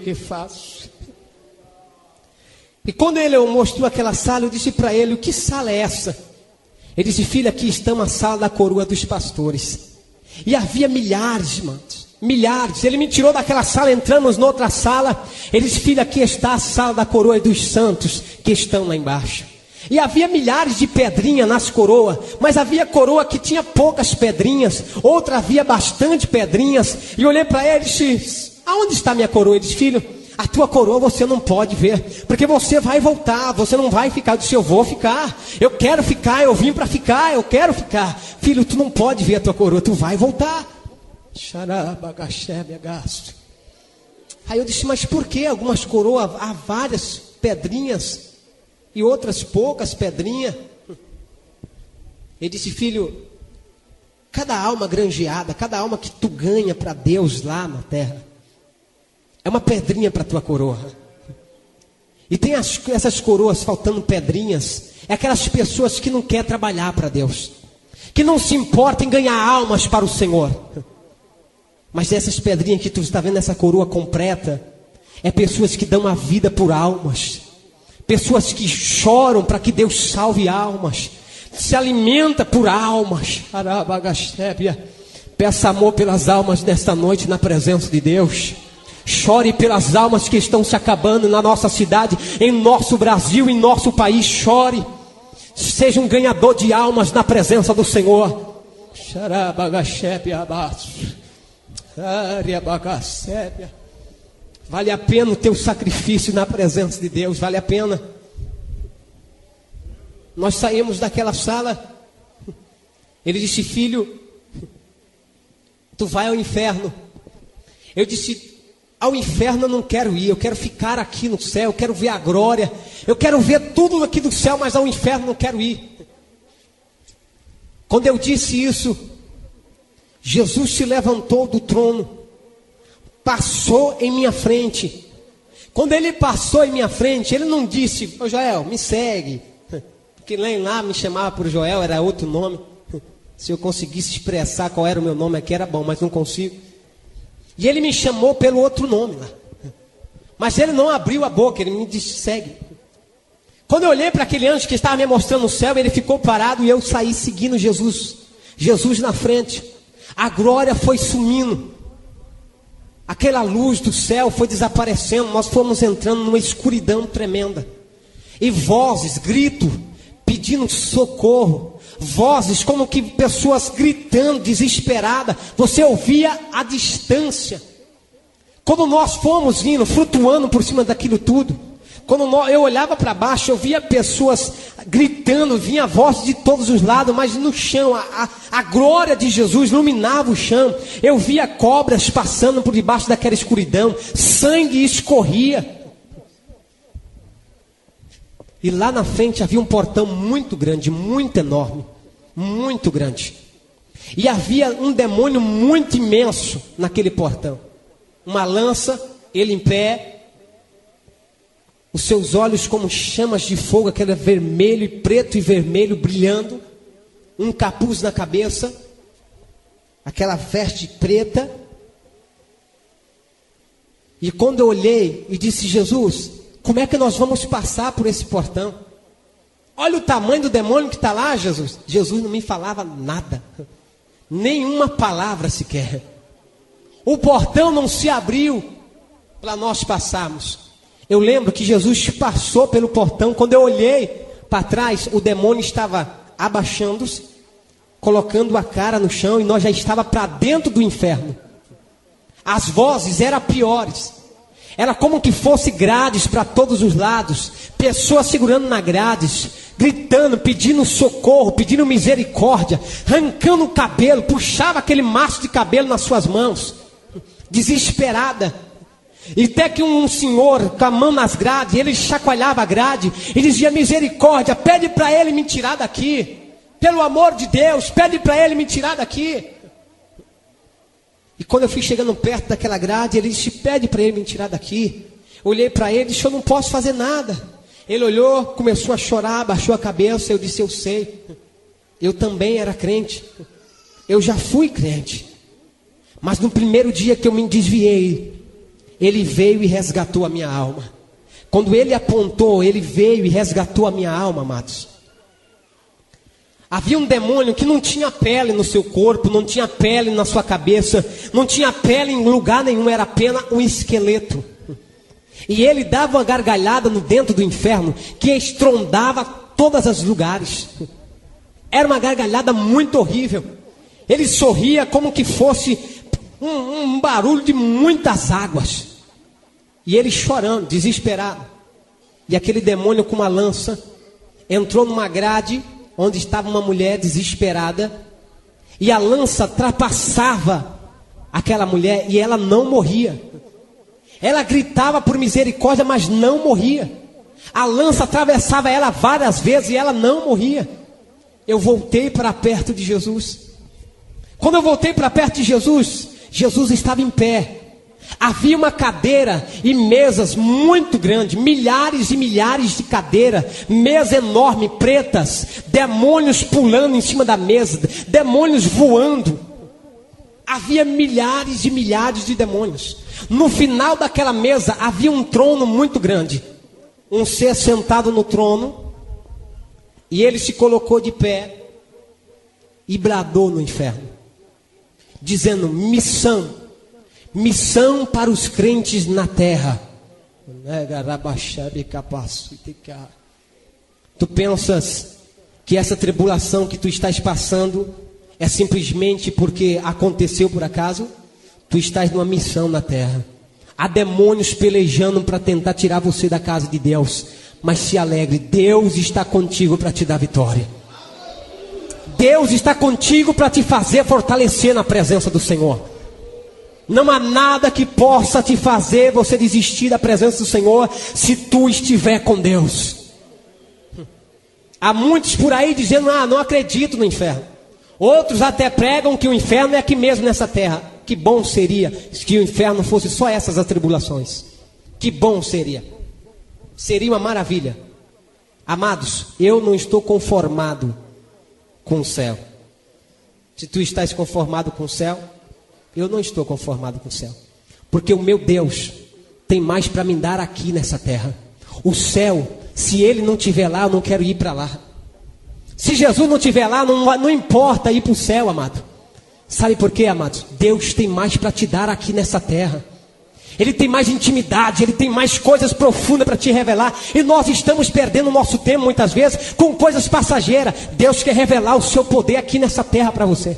Que faço. E quando ele mostrou aquela sala, eu disse para ele: o que sala é essa? Ele disse: filho, aqui está uma sala da coroa dos pastores. E havia milhares, irmãos, milhares. Ele me tirou daquela sala, entramos noutra sala. Ele disse: filho, aqui está a sala da coroa dos santos que estão lá embaixo. E havia milhares de pedrinhas nas coroas, mas havia coroa que tinha poucas pedrinhas, outra havia bastante pedrinhas. E eu olhei para ele e disse: aonde está minha coroa? Ele disse: filho, a tua coroa você não pode ver, porque você vai voltar, você não vai ficar. Eu disse: eu vou ficar, eu quero ficar, eu vim para ficar, eu quero ficar. Filho, tu não pode ver a tua coroa, tu vai voltar. Aí eu disse: mas por que algumas coroas há várias pedrinhas e outras poucas pedrinhas? Ele disse: filho, cada alma granjeada, cada alma que tu ganha para Deus lá na terra, é uma pedrinha para a tua coroa. E tem essas coroas faltando pedrinhas. É aquelas pessoas que não querem trabalhar para Deus, que não se importam em ganhar almas para o Senhor. Mas essas pedrinhas que tu está vendo, essa coroa completa, é pessoas que dão a vida por almas, pessoas que choram para que Deus salve almas, se alimenta por almas. Peça amor pelas almas nesta noite na presença de Deus. Chore pelas almas que estão se acabando na nossa cidade, em nosso Brasil, em nosso país. Chore. Seja um ganhador de almas na presença do Senhor. Vale a pena o teu sacrifício na presença de Deus. Vale a pena. Nós saímos daquela sala. Ele disse: filho, tu vai ao inferno. Eu disse: ao inferno eu não quero ir, eu quero ficar aqui no céu, eu quero ver a glória, eu quero ver tudo aqui do céu, mas ao inferno não quero ir. Quando eu disse isso, Jesus se levantou do trono, passou em minha frente. Quando ele passou em minha frente, ele não disse: ô Joel, me segue, porque lá me chamava por Joel, era outro nome. Se eu conseguisse expressar qual era o meu nome aqui era bom, mas não consigo. E ele me chamou pelo outro nome lá. Mas ele não abriu a boca, ele me disse: segue. Quando eu olhei para aquele anjo que estava me mostrando o céu, ele ficou parado e eu saí seguindo Jesus. Jesus na frente. A glória foi sumindo. Aquela luz do céu foi desaparecendo. Nós fomos entrando numa escuridão tremenda. E vozes, grito, pedindo socorro. Vozes como que pessoas gritando, desesperada. Você ouvia à distância. Quando nós fomos indo, flutuando por cima daquilo tudo, quando eu olhava para baixo, eu via pessoas gritando, vinha voz de todos os lados, mas no chão, a glória de Jesus iluminava o chão. Eu via cobras passando por debaixo daquela escuridão, sangue escorria. E lá na frente havia um portão muito grande, muito enorme, muito grande. E havia um demônio muito imenso naquele portão. Uma lança, ele em pé, os seus olhos como chamas de fogo, aquele vermelho, preto e vermelho brilhando, um capuz na cabeça, aquela veste preta. E quando eu olhei e disse: Jesus, como é que nós vamos passar por esse portão? Olha o tamanho do demônio que está lá, Jesus. Jesus não me falava nada, nenhuma palavra sequer. O portão não se abriu para nós passarmos. Eu lembro que Jesus passou pelo portão. Quando eu olhei para trás, o demônio estava abaixando-se, colocando a cara no chão, e nós já estávamos para dentro do inferno. As vozes eram piores. Era como que fosse grades para todos os lados, pessoas segurando na grades, gritando, pedindo socorro, pedindo misericórdia, arrancando o cabelo, puxava aquele maço de cabelo nas suas mãos, desesperada. E até que um senhor, com a mão nas grades, ele chacoalhava a grade e dizia: misericórdia, pede para ele me tirar daqui. Pelo amor de Deus, pede para ele me tirar daqui. E quando eu fui chegando perto daquela grade, ele disse: pede para ele me tirar daqui. Olhei para ele e disse: eu não posso fazer nada. Ele olhou, começou a chorar, baixou a cabeça. Eu disse: eu sei, eu também era crente, eu já fui crente. Mas no primeiro dia que eu me desviei, ele veio e resgatou a minha alma. Quando ele apontou, ele veio e resgatou a minha alma, amados. Havia um demônio que não tinha pele no seu corpo, não tinha pele na sua cabeça, não tinha pele em lugar nenhum, era apenas um esqueleto. E ele dava uma gargalhada no dentro do inferno que estrondava todos os lugares. Era uma gargalhada muito horrível. Ele sorria como que fosse um barulho de muitas águas. E ele chorando, desesperado. E aquele demônio com uma lança entrou numa grade onde estava uma mulher desesperada. E a lança trapassava aquela mulher e ela não morria. Ela gritava por misericórdia, mas não morria. A lança atravessava ela várias vezes e ela não morria. Eu voltei para perto de Jesus. Quando eu voltei para perto de Jesus, Jesus estava em pé. Havia uma cadeira e mesas muito grandes, milhares e milhares de cadeiras, mesa enorme, pretas, demônios pulando em cima da mesa, demônios voando. Havia milhares e milhares de demônios. No final daquela mesa havia um trono muito grande. Um ser sentado no trono. E ele se colocou de pé e bradou no inferno, dizendo: missão, missão para os crentes na terra. Tu pensas que essa tribulação que tu estás passando é simplesmente porque aconteceu por acaso? Tu estás numa missão na terra. Há demônios pelejando para tentar tirar você da casa de Deus. Mas se alegre, Deus está contigo para te dar vitória. Deus está contigo para te fazer fortalecer na presença do Senhor. Não há nada que possa te fazer você desistir da presença do Senhor se tu estiver com Deus. Há muitos por aí dizendo: não acredito no inferno. Outros até pregam que o inferno é aqui mesmo nessa terra. Que bom seria que o inferno fosse só essas atribulações. Que bom seria. Seria uma maravilha. Amados, eu não estou conformado com o céu. Se tu estás conformado com o céu, eu não estou conformado com o céu. Porque o meu Deus tem mais para me dar aqui nessa terra. O céu, se ele não estiver lá, eu não quero ir para lá. Se Jesus não estiver lá, não importa ir para o céu, amado. Sabe por quê, amados? Deus tem mais para te dar aqui nessa terra. Ele tem mais intimidade, Ele tem mais coisas profundas para te revelar. E nós estamos perdendo o nosso tempo muitas vezes com coisas passageiras. Deus quer revelar o seu poder aqui nessa terra para você.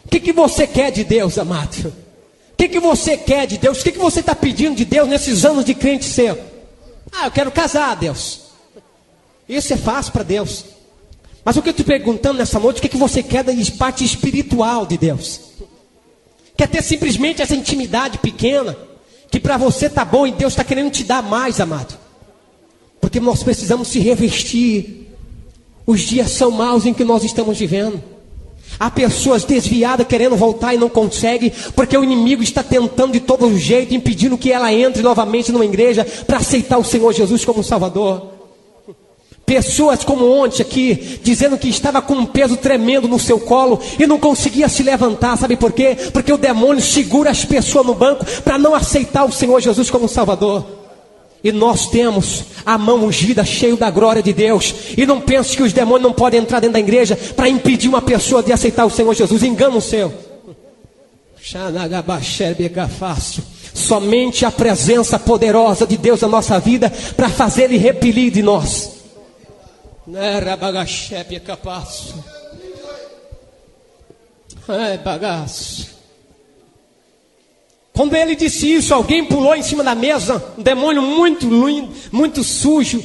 O que você quer de Deus, amado? O que você quer de Deus? O que você está pedindo de Deus nesses anos de crente seu? Eu quero casar, Deus. Isso é fácil para Deus. Mas o que eu estou perguntando nessa noite, o que você quer da parte espiritual de Deus? Quer ter simplesmente essa intimidade pequena, que para você está bom e Deus está querendo te dar mais, amado? Porque nós precisamos se revestir. Os dias são maus em que nós estamos vivendo. Há pessoas desviadas querendo voltar e não conseguem, porque o inimigo está tentando de todo jeito, impedindo que ela entre novamente numa igreja para aceitar o Senhor Jesus como Salvador. Pessoas como ontem aqui, dizendo que estava com um peso tremendo no seu colo e não conseguia se levantar. Sabe por quê? Porque o demônio segura as pessoas no banco para não aceitar o Senhor Jesus como Salvador. E nós temos a mão ungida, cheio da glória de Deus. E não pense que os demônios não podem entrar dentro da igreja para impedir uma pessoa de aceitar o Senhor Jesus. Engano seu. Somente a presença poderosa de Deus na nossa vida para fazer Ele repelir de nós. Bagaço. Quando ele disse isso, alguém pulou em cima da mesa, um demônio muito lindo, muito sujo.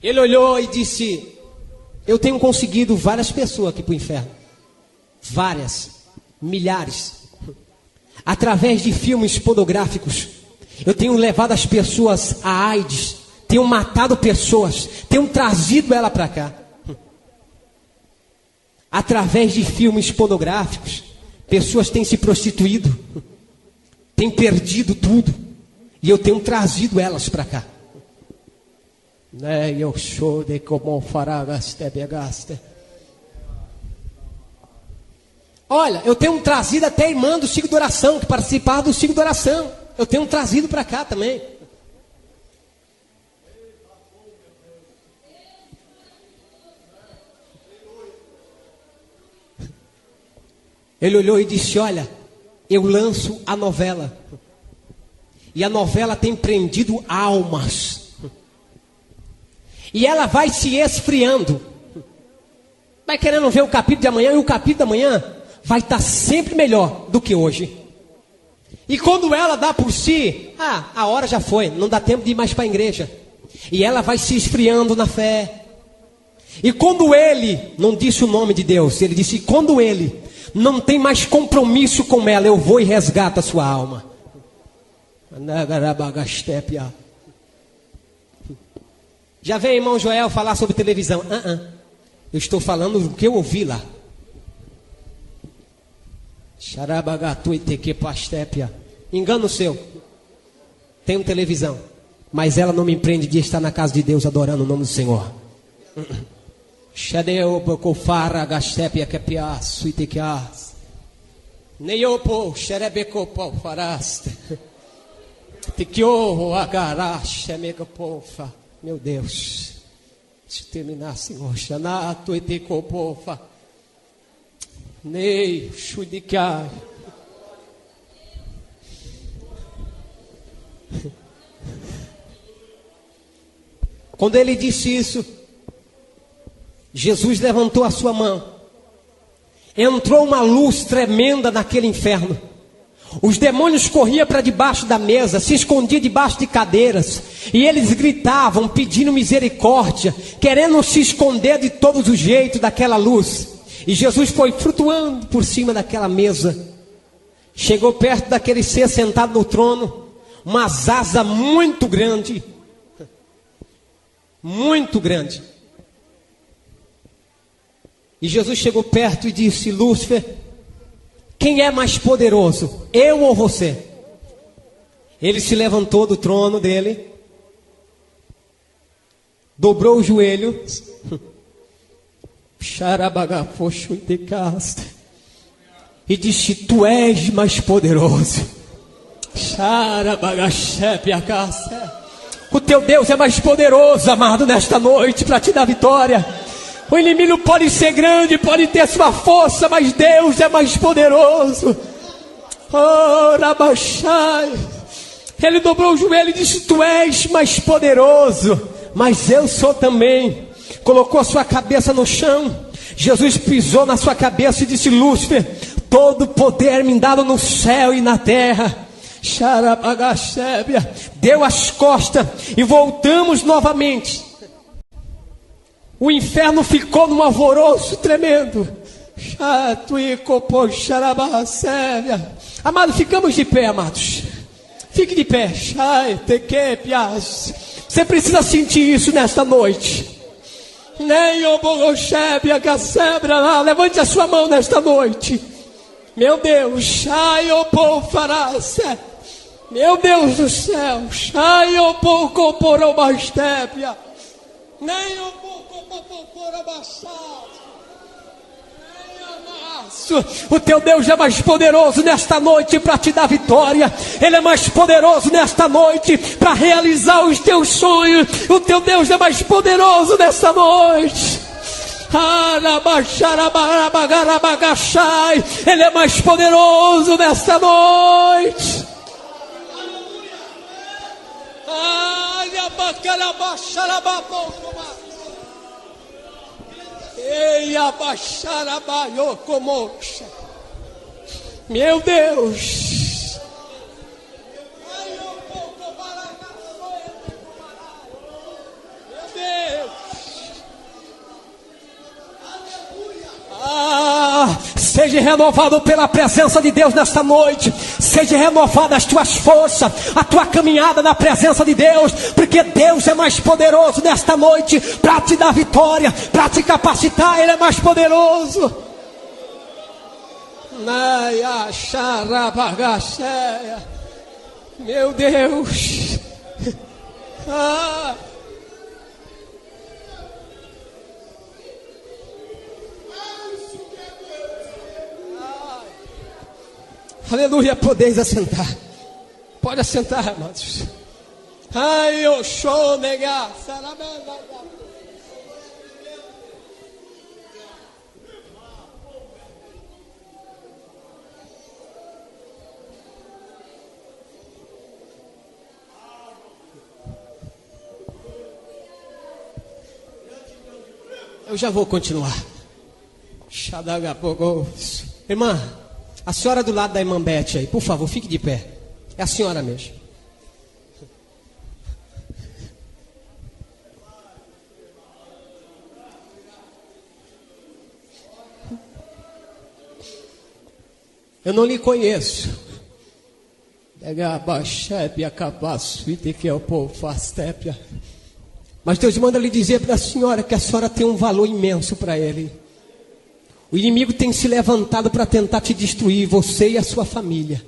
Ele olhou e disse: eu tenho conseguido várias pessoas aqui para o inferno. Várias, milhares. Através de filmes pornográficos, eu tenho levado as pessoas a AIDS, tenho matado pessoas, tenho trazido ela para cá. Através de filmes pornográficos, pessoas têm se prostituído, têm perdido tudo, e eu tenho trazido elas para cá. Eu sou de como fará gaste. Olha, eu tenho trazido até irmã do ciclo de oração, que participava do ciclo de oração. Eu tenho trazido para cá também. Ele olhou e disse: olha, eu lanço a novela. E a novela tem prendido almas. E ela vai se esfriando. Vai querendo ver o capítulo de amanhã, e o capítulo de amanhã vai estar sempre melhor do que hoje. E quando ela dá por si, a hora já foi, não dá tempo de ir mais para a igreja. E ela vai se esfriando na fé. E quando ele, não disse o nome de Deus, ele disse: quando ele não tem mais compromisso com ela, eu vou e resgato a sua alma. Já veio irmão Joel falar sobre televisão. Eu estou falando do que eu ouvi lá. Engano seu. Tenho televisão, mas ela não me empreende de estar na casa de Deus adorando o nome do Senhor. Meu Deus, se terminar, Senhor, Xanato e Tecopofa, Nei, Xudikai. Quando ele disse isso, Jesus levantou a sua mão. Entrou uma luz tremenda naquele inferno. Os demônios corriam para debaixo da mesa, se escondiam debaixo de cadeiras, e eles gritavam, pedindo misericórdia, querendo se esconder de todos os jeitos daquela luz. E Jesus foi flutuando por cima daquela mesa. Chegou perto daquele ser sentado no trono, uma asa muito grande. Muito grande. E Jesus chegou perto e disse: Lúcifer, quem é mais poderoso, eu ou você? Ele se levantou do trono dele, dobrou o joelho, e disse: tu és mais poderoso. O teu Deus é mais poderoso, amado, nesta noite para te dar vitória. O inimigo pode ser grande, pode ter sua força, mas Deus é mais poderoso. Ele dobrou o joelho e disse: tu és mais poderoso, mas eu sou também. Colocou a sua cabeça no chão. Jesus pisou na sua cabeça e disse: Lúcifer, todo poder me dado no céu e na terra. Deu as costas e voltamos novamente. O inferno ficou num alvoroço tremendo. Amados, ficamos de pé, amados. Fique de pé. Você precisa sentir isso nesta noite. Levante a sua mão nesta noite. Meu Deus. Meu Deus do céu. O teu Deus é mais poderoso nesta noite para te dar vitória. Ele é mais poderoso nesta noite para realizar os teus sonhos. O teu Deus é mais poderoso nesta noite. Ele é mais poderoso nesta noite. Meu Deus. Meu Deus. Seja renovado pela presença de Deus nesta noite. Seja renovada as tuas forças, a tua caminhada na presença de Deus, porque Deus é mais poderoso nesta noite para te dar vitória, para te capacitar. Ele é mais poderoso. Meu Deus. Aleluia, podeis assentar. Pode assentar, amados. Ai, eu show, negar. Eu já vou continuar. Irmã, a senhora do lado da irmã Beth aí, por favor, fique de pé. É a senhora mesmo. Eu não lhe conheço. Mas Deus manda lhe dizer para a senhora que a senhora tem um valor imenso para Ele. O inimigo tem se levantado para tentar te destruir, você e a sua família.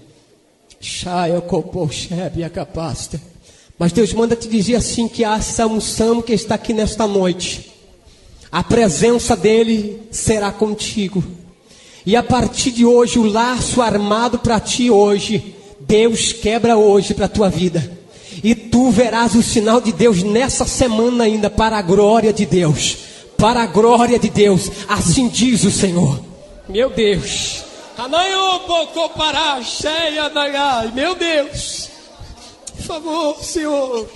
Mas Deus manda te dizer assim, que essa unção que está aqui nesta noite, a presença dEle será contigo. E a partir de hoje, o laço armado para ti hoje, Deus quebra hoje para a tua vida. E tu verás o sinal de Deus nessa semana ainda, para a glória de Deus. Para a glória de Deus, assim diz o Senhor. Meu Deus. Meu Deus. Por favor, Senhor.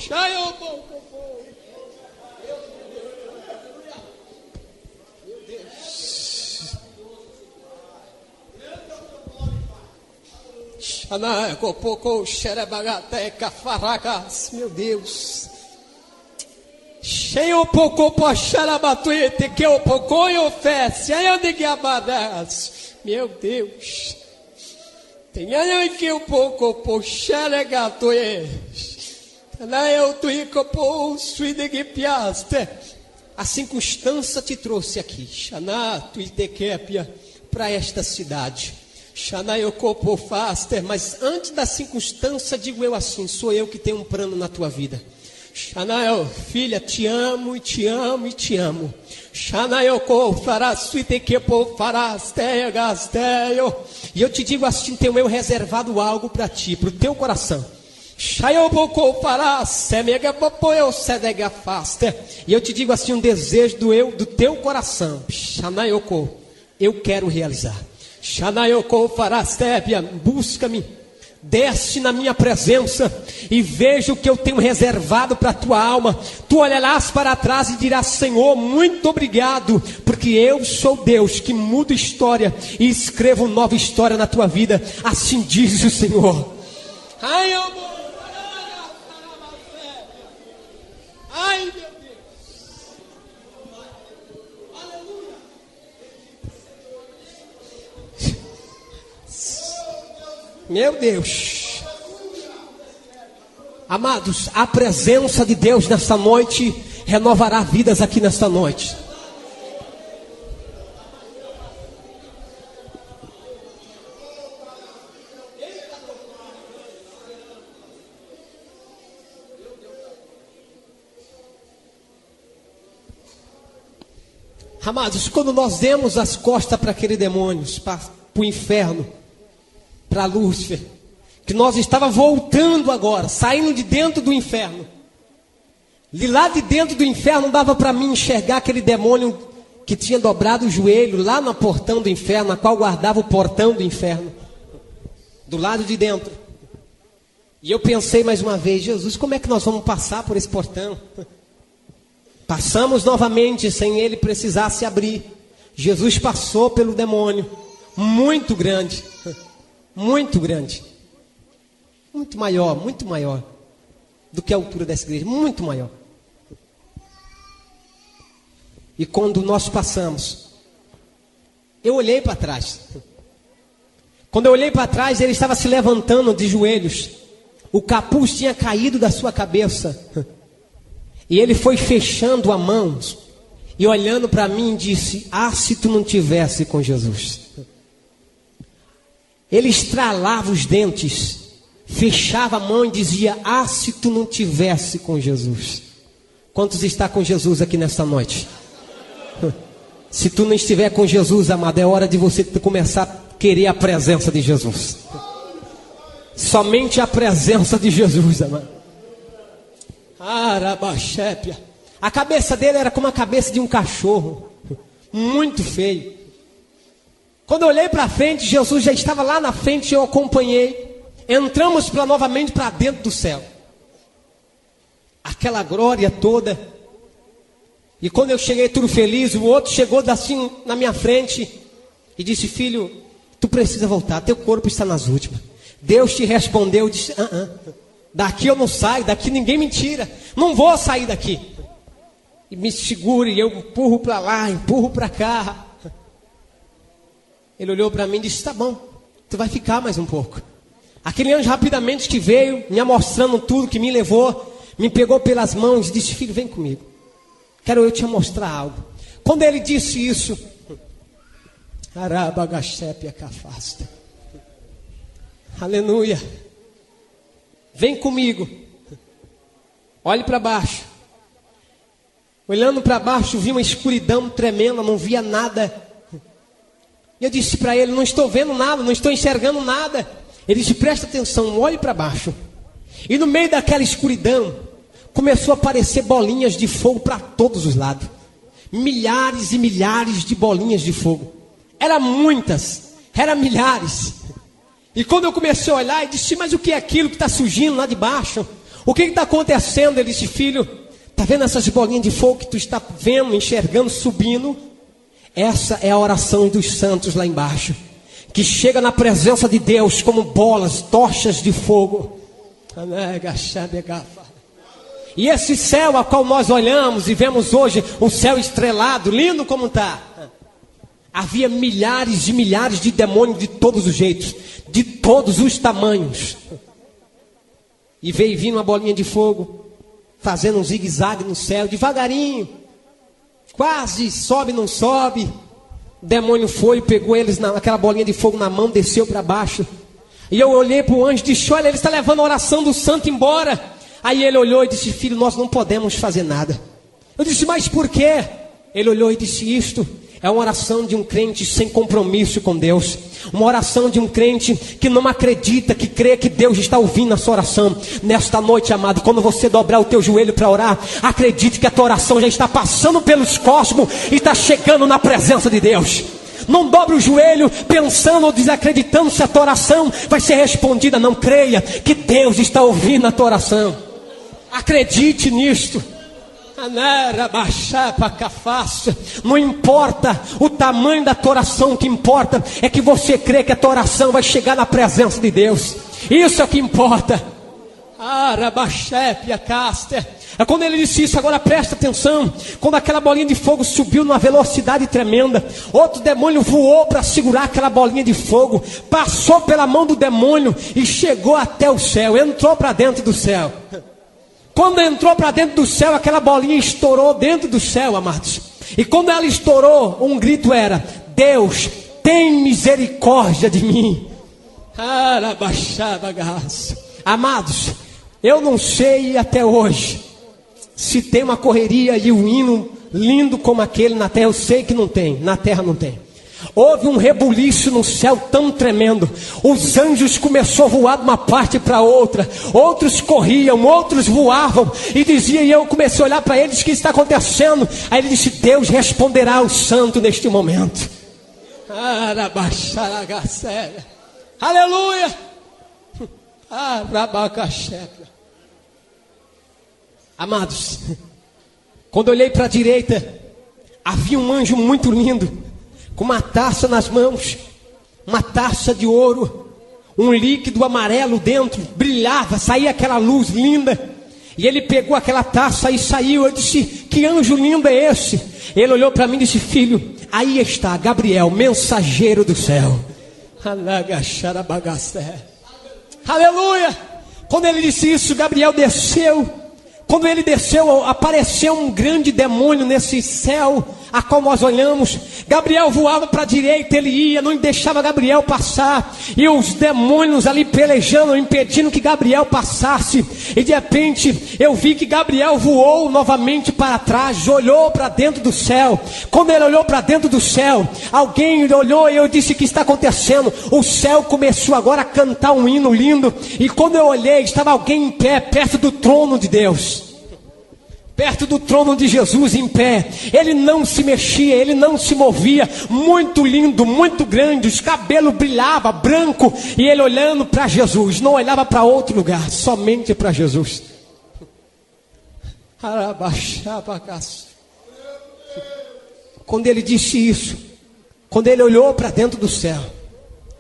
Meu Deus. Cheio pouco poxara batuete que o pouco e oferece aí onde que abadas. Meu Deus. Tem aí que o pouco poxara gatoe. Lá eu tu icopo suide que piaste. A circunstância te trouxe aqui, Xaná, tu itequepia, para esta cidade. Xaná eu copo faster, mas antes da circunstância digo eu assim, sou eu que tenho um plano na tua vida. Xanael, filha, te amo e te amo e te amo. Xanael, farás, suitequepo, farás, teia, gasteio. E eu te digo assim, tenho eu reservado algo para ti, para o teu coração. Xaioboko, farás, semega, popoeu, sedega, faster. E eu te digo assim, um desejo do teu coração. Xanaioko, eu quero realizar. Xanaioko, farás, tébia, busca-me. Desce na minha presença e veja o que eu tenho reservado para a tua alma. Tu olharás para trás e dirás, Senhor, muito obrigado, porque eu sou Deus que muda história e escrevo nova história na tua vida. Assim diz o Senhor. Ai, amor. Ai, meu Deus. Meu Deus. Amados, a presença de Deus nesta noite renovará vidas aqui nesta noite. Amados, quando nós demos as costas para aquele demônio, para o inferno, para Lúcifer, que nós estava voltando agora, saindo de dentro do inferno. De lá de dentro do inferno dava para mim enxergar aquele demônio que tinha dobrado o joelho lá no portão do inferno, na qual guardava o portão do inferno, do lado de dentro. E eu pensei mais uma vez, Jesus, como é que nós vamos passar por esse portão? Passamos novamente sem ele precisar se abrir. Jesus passou pelo demônio, muito grande. Muito grande, muito maior do que a altura dessa igreja, muito maior. E quando nós passamos, eu olhei para trás, Quando eu olhei para trás, ele estava se levantando de joelhos. O capuz tinha caído da sua cabeça. E ele foi fechando a mão e olhando para mim disse: ah, se tu não tivesse com Jesus. Ele estralava os dentes, fechava a mão e dizia: ah, se tu não tivesse com Jesus. Quantos está com Jesus aqui nesta noite? Se tu não estiver com Jesus, amado, é hora de você começar a querer a presença de Jesus. Somente a presença de Jesus, amado. Arabaxépia. A cabeça dele era como a cabeça de um cachorro, muito feio. Quando eu olhei para frente, Jesus já estava lá na frente e eu acompanhei. Entramos novamente para dentro do céu. Aquela glória toda. E quando eu cheguei tudo feliz, o outro chegou assim na minha frente e disse: filho, tu precisa voltar, teu corpo está nas últimas. Deus te respondeu, disse: daqui eu não saio, daqui ninguém me tira, não vou sair daqui. E me segure, e eu empurro para lá, empurro para cá. Ele olhou para mim e disse: tá bom, tu vai ficar mais um pouco. Aquele anjo rapidamente que veio, me mostrando tudo, que me levou, me pegou pelas mãos e disse: filho, vem comigo, quero eu te mostrar algo. Quando ele disse isso, Arabagachépia cafasta, aleluia, vem comigo, olhe para baixo. Olhando para baixo, vi uma escuridão tremenda, não via nada. E eu disse para ele: não estou vendo nada, não estou enxergando nada. Ele disse: presta atenção, olhe para baixo. E no meio daquela escuridão, começou a aparecer bolinhas de fogo para todos os lados. Milhares e milhares de bolinhas de fogo. Eram muitas, eram milhares. E quando eu comecei a olhar, eu disse: mas o que é aquilo que está surgindo lá de baixo? O que está acontecendo? Ele disse: filho, está vendo essas bolinhas de fogo que tu está vendo, enxergando, subindo? Essa é a oração dos santos lá embaixo, que chega na presença de Deus como bolas, tochas de fogo. E esse céu a qual nós olhamos e vemos hoje, um céu estrelado, lindo como está, havia milhares e milhares de demônios de todos os jeitos, de todos os tamanhos. E veio vindo uma bolinha de fogo, fazendo um zigue-zague no céu, devagarinho, quase sobe, não sobe. O demônio foi, pegou eles naquela bolinha de fogo na mão, desceu para baixo. E eu olhei para o anjo e disse: olha, ele está levando a oração do santo embora. Aí ele olhou e disse: filho, nós não podemos fazer nada. Eu disse: mas por quê? Ele olhou e disse: isto é uma oração de um crente sem compromisso com Deus. Uma oração de um crente que não acredita, que crê que Deus está ouvindo a sua oração. Nesta noite, amado, quando você dobrar o teu joelho para orar, acredite que a tua oração já está passando pelos cosmos e está chegando na presença de Deus. Não dobre o joelho pensando ou desacreditando se a tua oração vai ser respondida. Não, creia que Deus está ouvindo a tua oração. Acredite nisto. Não importa o tamanho da tua oração, o que importa é que você crê que a tua oração vai chegar na presença de Deus. Isso é o que importa. Quando ele disse isso, agora presta atenção. Quando aquela bolinha de fogo subiu numa velocidade tremenda, outro demônio voou para segurar aquela bolinha de fogo, passou pela mão do demônio e chegou até o céu, entrou para dentro do céu. Quando entrou para dentro do céu, aquela bolinha estourou dentro do céu, amados. E quando ela estourou, um grito era: Deus, tem misericórdia de mim. Amados, eu não sei até hoje se tem uma correria e um hino lindo como aquele na terra. Eu sei que não tem, na terra não tem. Houve um rebuliço no céu tão tremendo. Os anjos começaram a voar de uma parte para outra. Outros corriam, outros voavam. E dizia, e eu comecei a olhar para eles: o que está acontecendo? Aí ele disse: Deus responderá ao santo neste momento. Aleluia. Amados, quando eu olhei para a direita, havia um anjo muito lindo, com uma taça nas mãos, uma taça de ouro, um líquido amarelo dentro, brilhava, saía aquela luz linda. E ele pegou aquela taça e saiu. Eu disse: que anjo lindo é esse? Ele olhou para mim e disse: filho, aí está Gabriel, mensageiro do céu. Aleluia. Quando ele disse isso, Gabriel desceu. Quando ele desceu, apareceu um grande demônio nesse céu a qual nós olhamos. Gabriel voava para a direita, ele ia, não deixava Gabriel passar. E os demônios ali pelejando, impedindo que Gabriel passasse. E de repente, eu vi que Gabriel voou novamente para trás, olhou para dentro do céu. Quando ele olhou para dentro do céu, alguém olhou e eu disse: o que está acontecendo? O céu começou agora a cantar um hino lindo. E quando eu olhei, estava alguém em pé, perto do trono de Deus. Perto do trono de Jesus em pé. Ele não se mexia, ele não se movia. Muito lindo, muito grande. Os cabelos brilhavam, branco. E ele olhando para Jesus. Não olhava para outro lugar, somente para Jesus. Quando ele disse isso, quando ele olhou para dentro do céu,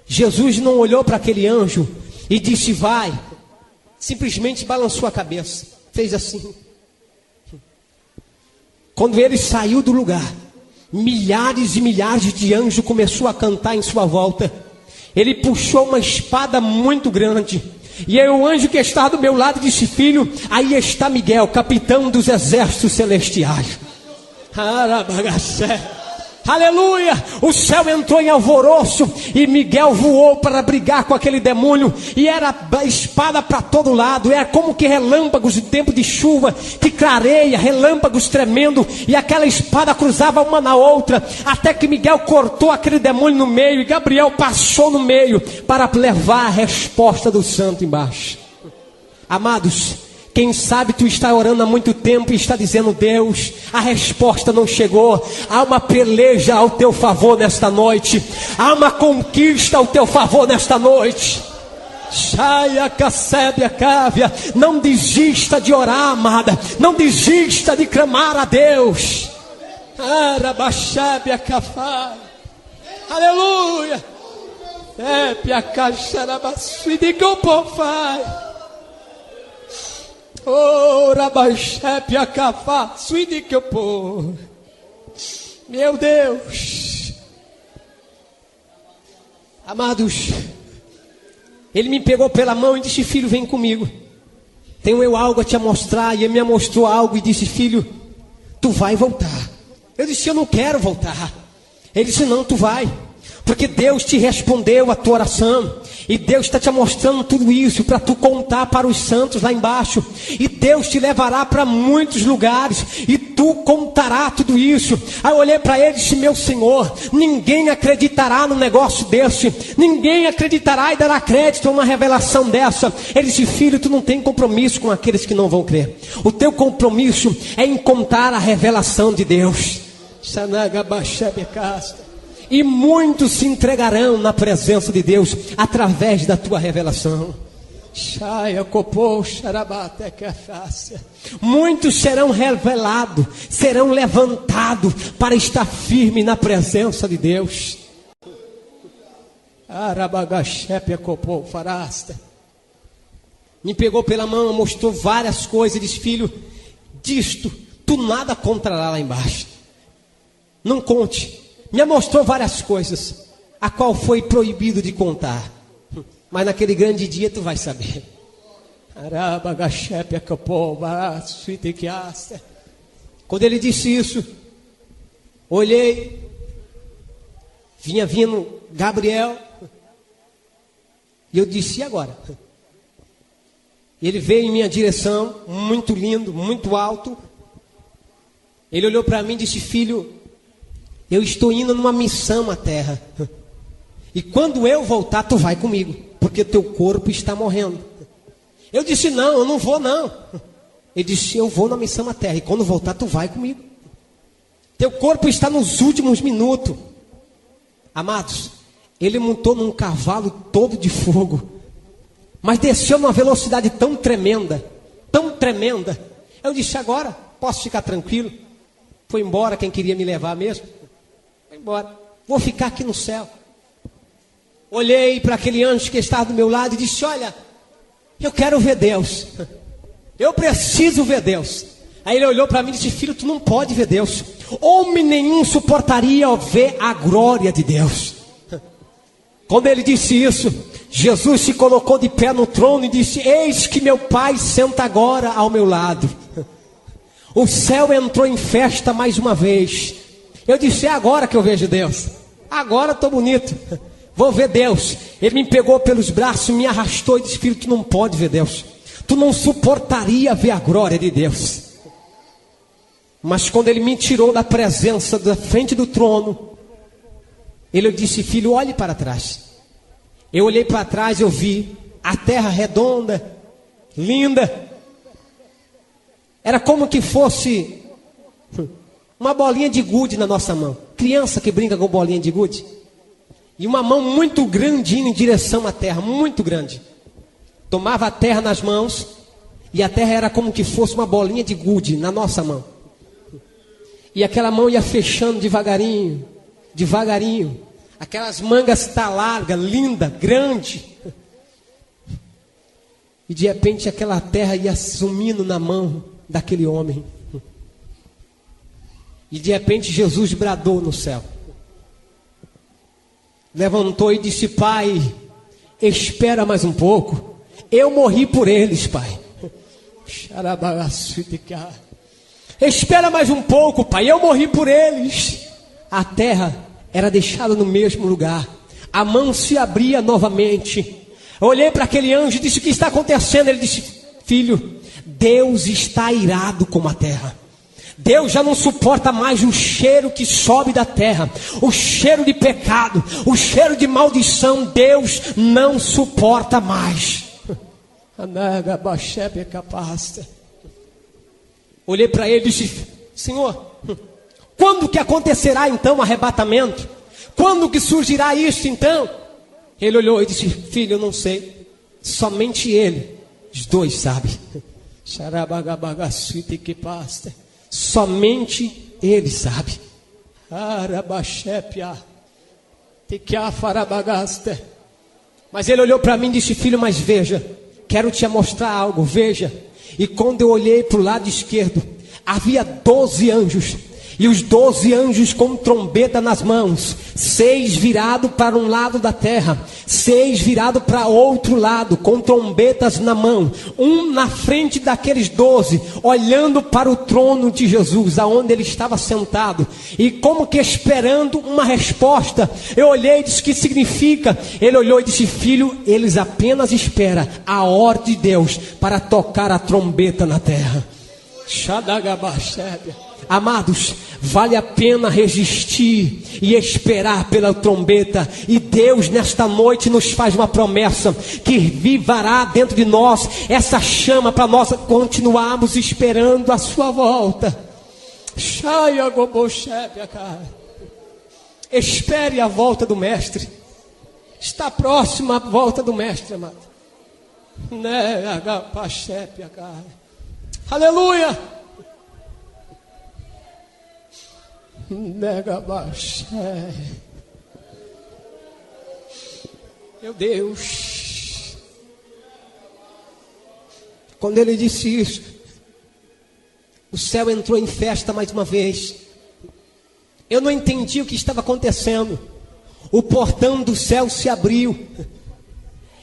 Jesus não olhou para aquele anjo e disse: vai. Simplesmente balançou a cabeça. Fez assim. Quando ele saiu do lugar, milhares e milhares de anjos começaram a cantar em sua volta. Ele puxou uma espada muito grande. E aí o anjo que estava do meu lado disse: filho, aí está Miguel, capitão dos exércitos celestiais. Aleluia, o céu entrou em alvoroço e Miguel voou para brigar com aquele demônio. E era espada para todo lado, era como que relâmpagos de tempo de chuva, que clareia, relâmpagos tremendo. E aquela espada cruzava uma na outra, até que Miguel cortou aquele demônio no meio. E Gabriel passou no meio para levar a resposta do santo embaixo. Amados, quem sabe tu está orando há muito tempo e está dizendo: Deus, a resposta não chegou. Há uma peleja ao teu favor nesta noite. Há uma conquista ao teu favor nesta noite. Não desista de orar, amada. Não desista de clamar a Deus. Aleluia. Oh, Rabaxepe, Acafá, suíde que eu pôr. Meu Deus. Amados, ele me pegou pela mão e disse: filho, vem comigo. Tenho eu algo a te mostrar. E ele me mostrou algo e disse: filho, tu vai voltar. Eu disse: eu não quero voltar. Ele disse: não, tu vai. Porque Deus te respondeu a tua oração. E Deus está te mostrando tudo isso para tu contar para os santos lá embaixo. E Deus te levará para muitos lugares. E tu contará tudo isso. Aí eu olhei para ele e disse: meu Senhor, ninguém acreditará num negócio desse. Ninguém acreditará e dará crédito a uma revelação dessa. Ele disse: filho, tu não tem compromisso com aqueles que não vão crer. O teu compromisso é em contar a revelação de Deus. E muitos se entregarão na presença de Deus através da tua revelação. Muitos serão revelados, serão levantados para estar firme na presença de Deus. Me pegou pela mão, mostrou várias coisas e disse: filho, disto tu nada contará lá embaixo. Não conte. Me mostrou várias coisas, a qual foi proibido de contar. Mas naquele grande dia tu vai saber. Quando ele disse isso, olhei, vinha vindo Gabriel, e eu disse: e agora? Ele veio em minha direção, muito lindo, muito alto. Ele olhou para mim e disse: filho, eu estou indo numa missão à terra. E quando eu voltar, tu vai comigo, porque teu corpo está morrendo. Eu disse: não, eu não vou não. Ele disse: eu vou na missão à terra, e quando voltar, tu vai comigo. Teu corpo está nos últimos minutos. Amados, ele montou num cavalo todo de fogo, mas desceu numa velocidade tão tremenda, tão tremenda. Eu disse: agora posso ficar tranquilo. Foi embora quem queria me levar mesmo. Foi embora, vou ficar aqui no céu. Olhei para aquele anjo que estava do meu lado e disse: olha, eu quero ver Deus. Eu preciso ver Deus. Aí ele olhou para mim e disse: filho, tu não pode ver Deus. Homem nenhum suportaria ver a glória de Deus. Quando ele disse isso, Jesus se colocou de pé no trono e disse: eis que meu Pai senta agora ao meu lado. O céu entrou em festa mais uma vez. Eu disse: é agora que eu vejo Deus. Agora estou bonito. Vou ver Deus. Ele me pegou pelos braços, me arrastou e disse: filho, tu não pode ver Deus. Tu não suportaria ver a glória de Deus. Mas quando ele me tirou da presença, da frente do trono, ele disse: filho, olhe para trás. Eu olhei para trás e eu vi a terra redonda, linda. Era como que fosse uma bolinha de gude na nossa mão. Criança que brinca com bolinha de gude. E uma mão muito grande indo em direção à terra, muito grande. Tomava a terra nas mãos e a terra era como que fosse uma bolinha de gude na nossa mão. E aquela mão ia fechando devagarinho, devagarinho. Aquelas mangas tá larga, linda, grande. E de repente aquela terra ia sumindo na mão daquele homem. E de repente Jesus bradou no céu. Levantou e disse: Pai, espera mais um pouco. Eu morri por eles, Pai. Espera mais um pouco, Pai. Eu morri por eles. A terra era deixada no mesmo lugar. A mão se abria novamente. Eu olhei para aquele anjo e disse: o que está acontecendo? Ele disse: filho, Deus está irado com a terra. Deus já não suporta mais o cheiro que sobe da terra, o cheiro de pecado, o cheiro de maldição. Deus não suporta mais. Olhei para ele e disse: Senhor, quando que acontecerá então o arrebatamento? Quando que surgirá isso então? Ele olhou e disse: filho, eu não sei, somente ele, os dois sabem. Somente ele sabe. Mas ele olhou para mim e disse: filho, mas veja, quero te mostrar algo, veja. E quando eu olhei para o lado esquerdo, havia 12 anjos. E os 12 anjos com trombeta nas mãos, 6 virados para um lado da terra, 6 virados para outro lado, com trombetas na mão, um na frente daqueles 12, olhando para o trono de Jesus, aonde ele estava sentado, e como que esperando uma resposta. Eu olhei e disse: que significa? Ele olhou e disse: filho, eles apenas esperam a ordem de Deus para tocar a trombeta na terra. Amados, vale a pena resistir e esperar pela trombeta. E Deus nesta noite nos faz uma promessa, que vivará dentro de nós essa chama para nós continuarmos esperando a sua volta. Espere a volta do mestre. Está próxima a volta do mestre, amado. Aleluia. Meu Deus. Quando ele disse isso, o céu entrou em festa mais uma vez. Eu não entendi o que estava acontecendo. O portão do céu se abriu.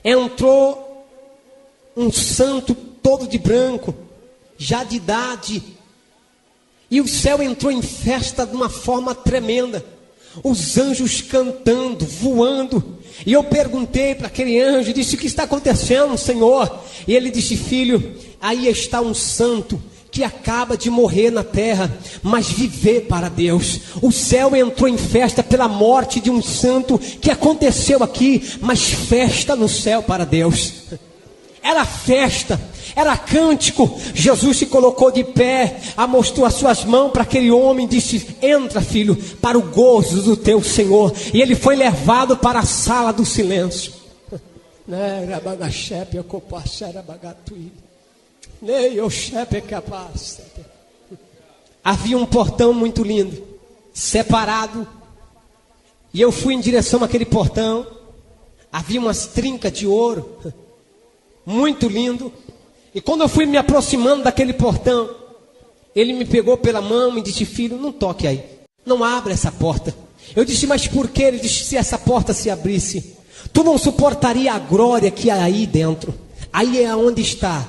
Entrou um santo todo de branco, já de idade. E o céu entrou em festa de uma forma tremenda. Os anjos cantando, voando. E eu perguntei para aquele anjo, disse: o que está acontecendo, Senhor? E ele disse: filho, aí está um santo que acaba de morrer na terra, mas viver para Deus. O céu entrou em festa pela morte de um santo que aconteceu aqui, mas festa no céu para Deus. Era festa, era cântico. Jesus se colocou de pé, mostrou as suas mãos para aquele homem e disse: entra, filho, para o gozo do teu Senhor. E ele foi levado para a sala do silêncio. Havia um portão muito lindo, separado, e eu fui em direção àquele portão. Havia umas trincas de ouro, muito lindo. E quando eu fui me aproximando daquele portão, ele me pegou pela mão e disse: filho, não toque aí, não abra essa porta. Eu disse: mas por quê? Ele disse: se essa porta se abrisse, Tu não suportaria a glória que há aí dentro. Aí é onde está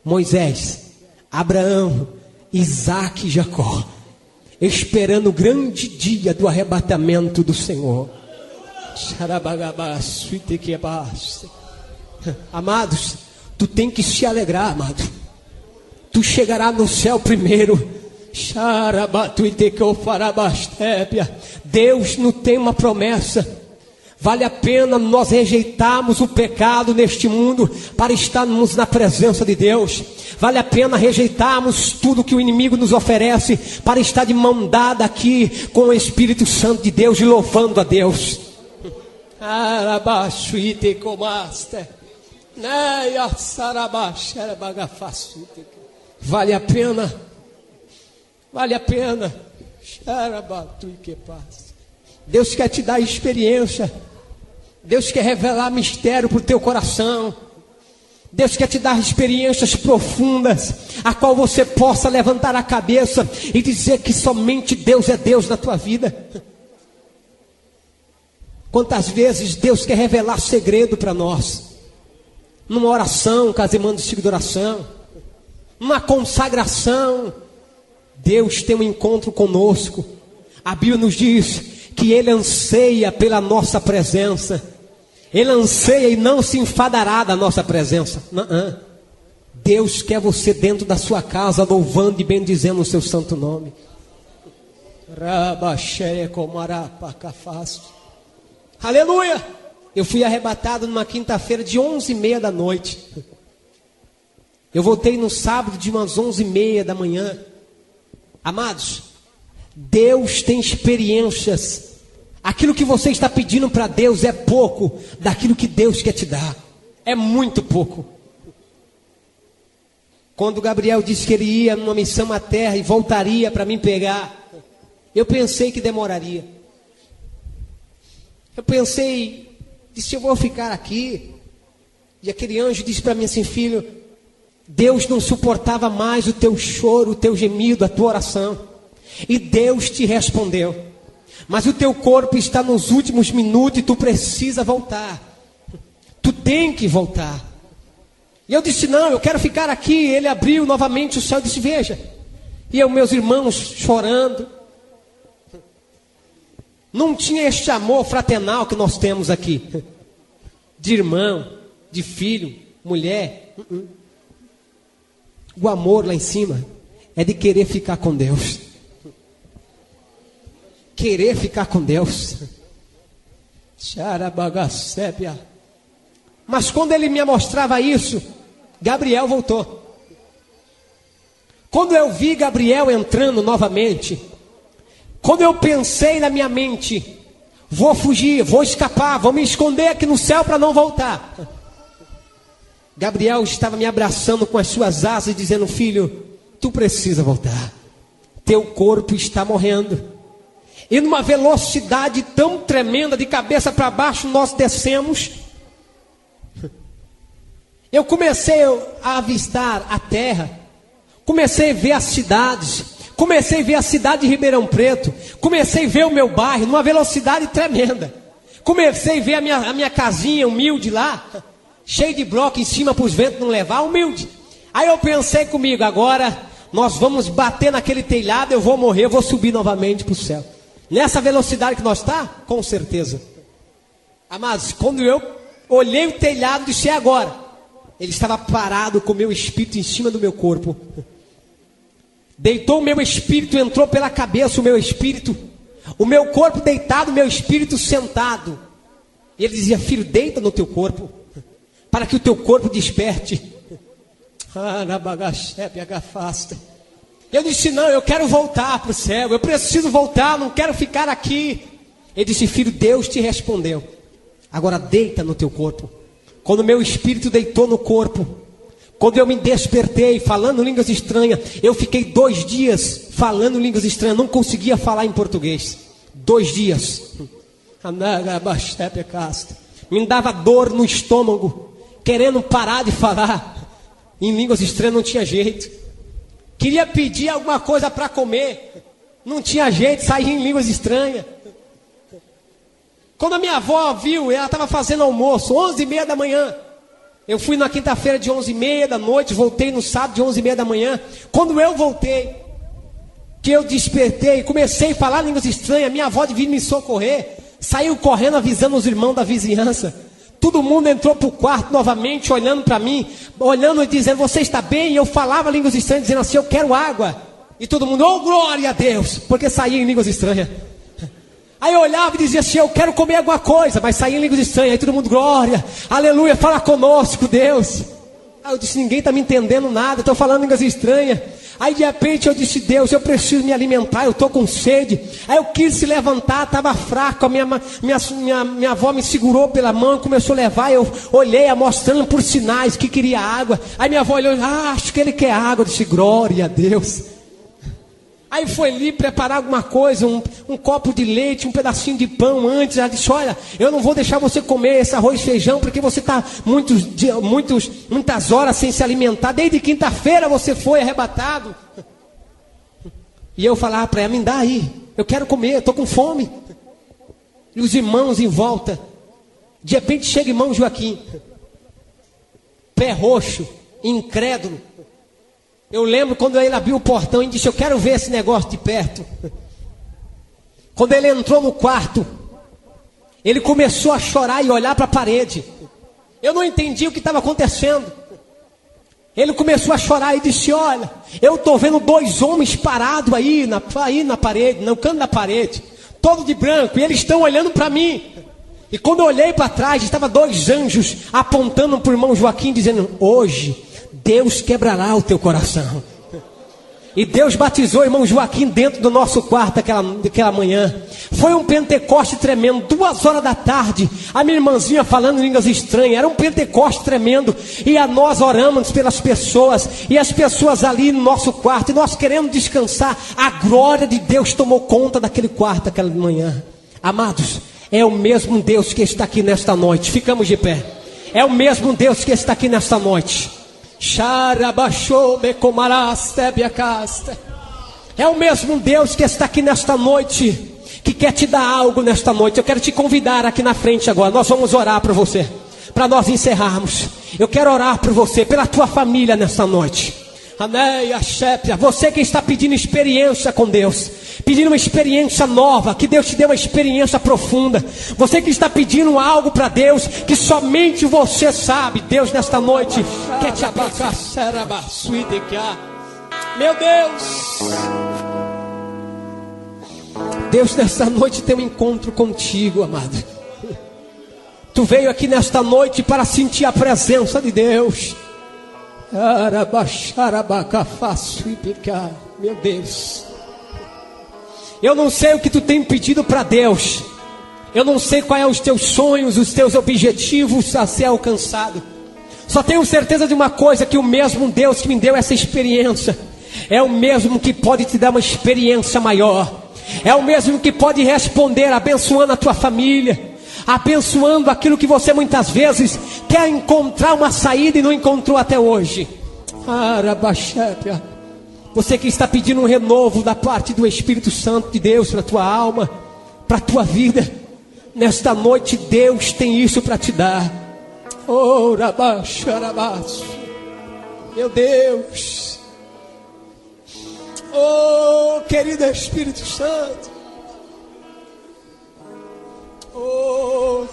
Moisés, Abraão, Isaac e Jacó, esperando o grande dia do arrebatamento do Senhor. Amados, tu tem que se alegrar, amado. Tu chegará no céu primeiro. Deus não tem uma promessa. Vale a pena nós rejeitarmos o pecado neste mundo para estarmos na presença de Deus. Vale a pena rejeitarmos tudo que o inimigo nos oferece para estar de mão dada aqui com o Espírito Santo de Deus e louvando a Deus. Vale a pena. Vale a pena. Deus quer te dar experiência. Deus quer revelar mistério para o teu coração. Deus quer te dar experiências profundas, a qual você possa levantar a cabeça e dizer que somente Deus é Deus na tua vida. Quantas vezes Deus quer revelar segredo para nós, numa oração, casamento de oração, numa consagração. Deus tem um encontro conosco. A Bíblia nos diz que Ele anseia pela nossa presença. Ele anseia e não se enfadará da nossa presença. Não. Deus quer você dentro da sua casa, louvando e bendizendo o seu santo nome. Aleluia! Eu fui arrebatado numa quinta-feira de 11h30 da noite. Eu voltei no sábado de umas 11h30 da manhã. Amados, Deus tem experiências. Aquilo que você está pedindo para Deus é pouco daquilo que Deus quer te dar. É muito pouco. Quando Gabriel disse que ele ia numa missão à terra e voltaria para me pegar, eu pensei que demoraria. Eu pensei, disse, eu vou ficar aqui. E aquele anjo disse para mim assim: filho, Deus não suportava mais o teu choro, o teu gemido, a tua oração. E Deus te respondeu. Mas o teu corpo está nos últimos minutos e tu precisa voltar. Tu tem que voltar. E eu disse: não, eu quero ficar aqui. Ele abriu novamente o céu e disse: veja. E eu, meus irmãos, chorando. Não tinha este amor fraternal que nós temos aqui. De irmão, de filho, mulher. O amor lá em cima é de querer ficar com Deus. Querer ficar com Deus. Mas quando ele me mostrava isso, Gabriel voltou. Quando eu vi Gabriel entrando novamente, quando eu pensei na minha mente, vou fugir, vou escapar, vou me esconder aqui no céu para não voltar, Gabriel estava me abraçando com as suas asas e dizendo: filho, tu precisa voltar. Teu corpo está morrendo. E numa velocidade tão tremenda, de cabeça para baixo, nós descemos. Eu comecei a avistar a terra. Comecei a ver as cidades. Comecei a ver a cidade de Ribeirão Preto. Comecei a ver o meu bairro numa velocidade tremenda. Comecei a ver a minha casinha humilde lá, cheio de bloco em cima para os ventos não levar, humilde. Aí eu pensei comigo: agora nós vamos bater naquele telhado, eu vou morrer, eu vou subir novamente para o céu. Nessa velocidade que nós está, com certeza. Amados, quando eu olhei o telhado, disse: é agora. Ele estava parado com o meu espírito em cima do meu corpo. Deitou o meu espírito, entrou pela cabeça o meu espírito. O meu corpo deitado, o meu espírito sentado. E ele dizia: filho, deita no teu corpo, para que o teu corpo desperte. Eu disse: não, eu quero voltar para o céu, eu preciso voltar, não quero ficar aqui. Ele disse: filho, Deus te respondeu, agora deita no teu corpo. Quando o meu espírito deitou no corpo, quando eu me despertei falando línguas estranhas, eu fiquei 2 dias falando línguas estranhas, não conseguia falar em português. 2 dias. Me dava dor no estômago, querendo parar de falar em línguas estranhas, não tinha jeito. Queria pedir alguma coisa para comer, não tinha jeito, saía em línguas estranhas. Quando a minha avó viu, ela estava fazendo almoço, 11h30 da manhã. Eu fui na quinta-feira de 11h30 da noite, voltei no sábado de 11h30 da manhã. Quando eu voltei, que eu despertei, comecei a falar línguas estranhas, minha avó devia me socorrer, saiu correndo avisando os irmãos da vizinhança. Todo mundo entrou para o quarto novamente, olhando para mim, olhando e dizendo, você está bem? E eu falava línguas estranhas, dizendo assim, eu quero água. E todo mundo, oh glória a Deus, porque saía em línguas estranhas. Aí eu olhava e dizia assim, eu quero comer alguma coisa, mas saía em línguas estranhas. Aí todo mundo, glória, aleluia, fala conosco, Deus. Aí eu disse, ninguém está me entendendo nada, estou falando línguas estranhas. Aí de repente eu disse, Deus, eu preciso me alimentar, eu estou com sede. Aí eu quis se levantar, estava fraco, a minha avó me segurou pela mão, começou a levar, eu olhei, mostrando por sinais que queria água. Aí minha avó olhou, acho que ele quer água. Eu disse, glória a Deus. Aí foi ali preparar alguma coisa, um copo de leite, um pedacinho de pão antes. Ela disse, olha, eu não vou deixar você comer esse arroz e feijão, porque você está muitas horas sem se alimentar. Desde quinta-feira você foi arrebatado. E eu falava para ela, me dá aí, eu quero comer, eu estou com fome. E os irmãos em volta. De repente chega irmão Joaquim, pé roxo, incrédulo. Eu lembro quando ele abriu o portão e disse, eu quero ver esse negócio de perto. Quando ele entrou no quarto, ele começou a chorar e olhar para a parede. Eu não entendi o que estava acontecendo. Ele começou a chorar e disse, olha, eu estou vendo 2 homens parados aí na parede, no canto da parede, todo de branco, e eles estão olhando para mim. E quando eu olhei para trás, estavam 2 anjos apontando para o irmão Joaquim, dizendo, hoje Deus quebrará o teu coração. E Deus batizou o irmão Joaquim dentro do nosso quarto aquela manhã. Foi um Pentecoste tremendo, 2 horas da tarde, a minha irmãzinha falando línguas estranhas, era um Pentecoste tremendo, e nós oramos pelas pessoas, e as pessoas ali no nosso quarto, e nós querendo descansar, a glória de Deus tomou conta daquele quarto aquela manhã. Amados, é o mesmo Deus que está aqui nesta noite, ficamos de pé, é o mesmo Deus que está aqui nesta noite. É o mesmo Deus que está aqui nesta noite, que quer te dar algo nesta noite. Eu quero te convidar aqui na frente agora. Nós vamos orar por você, para nós encerrarmos. Eu quero orar por você, pela tua família nesta noite. Você que está pedindo experiência com Deus, pedindo uma experiência nova, que Deus te dê uma experiência profunda. Você que está pedindo algo para Deus, que somente você sabe. Deus nesta noite quer te abraçar. Meu Deus, Deus nesta noite tem um encontro contigo, amado. Tu veio aqui nesta noite para sentir a presença de Deus. Meu Deus, eu não sei o que tu tem pedido para Deus. Eu não sei quais são os teus sonhos, os teus objetivos a ser alcançado. Só tenho certeza de uma coisa, que o mesmo Deus que me deu essa experiência é o mesmo que pode te dar uma experiência maior. É o mesmo que pode responder abençoando a tua família, abençoando aquilo que você muitas vezes quer encontrar uma saída e não encontrou até hoje. Você que está pedindo um renovo da parte do Espírito Santo de Deus para a tua alma, para a tua vida, nesta noite Deus tem isso para te dar. Meu Deus, oh querido Espírito Santo, oh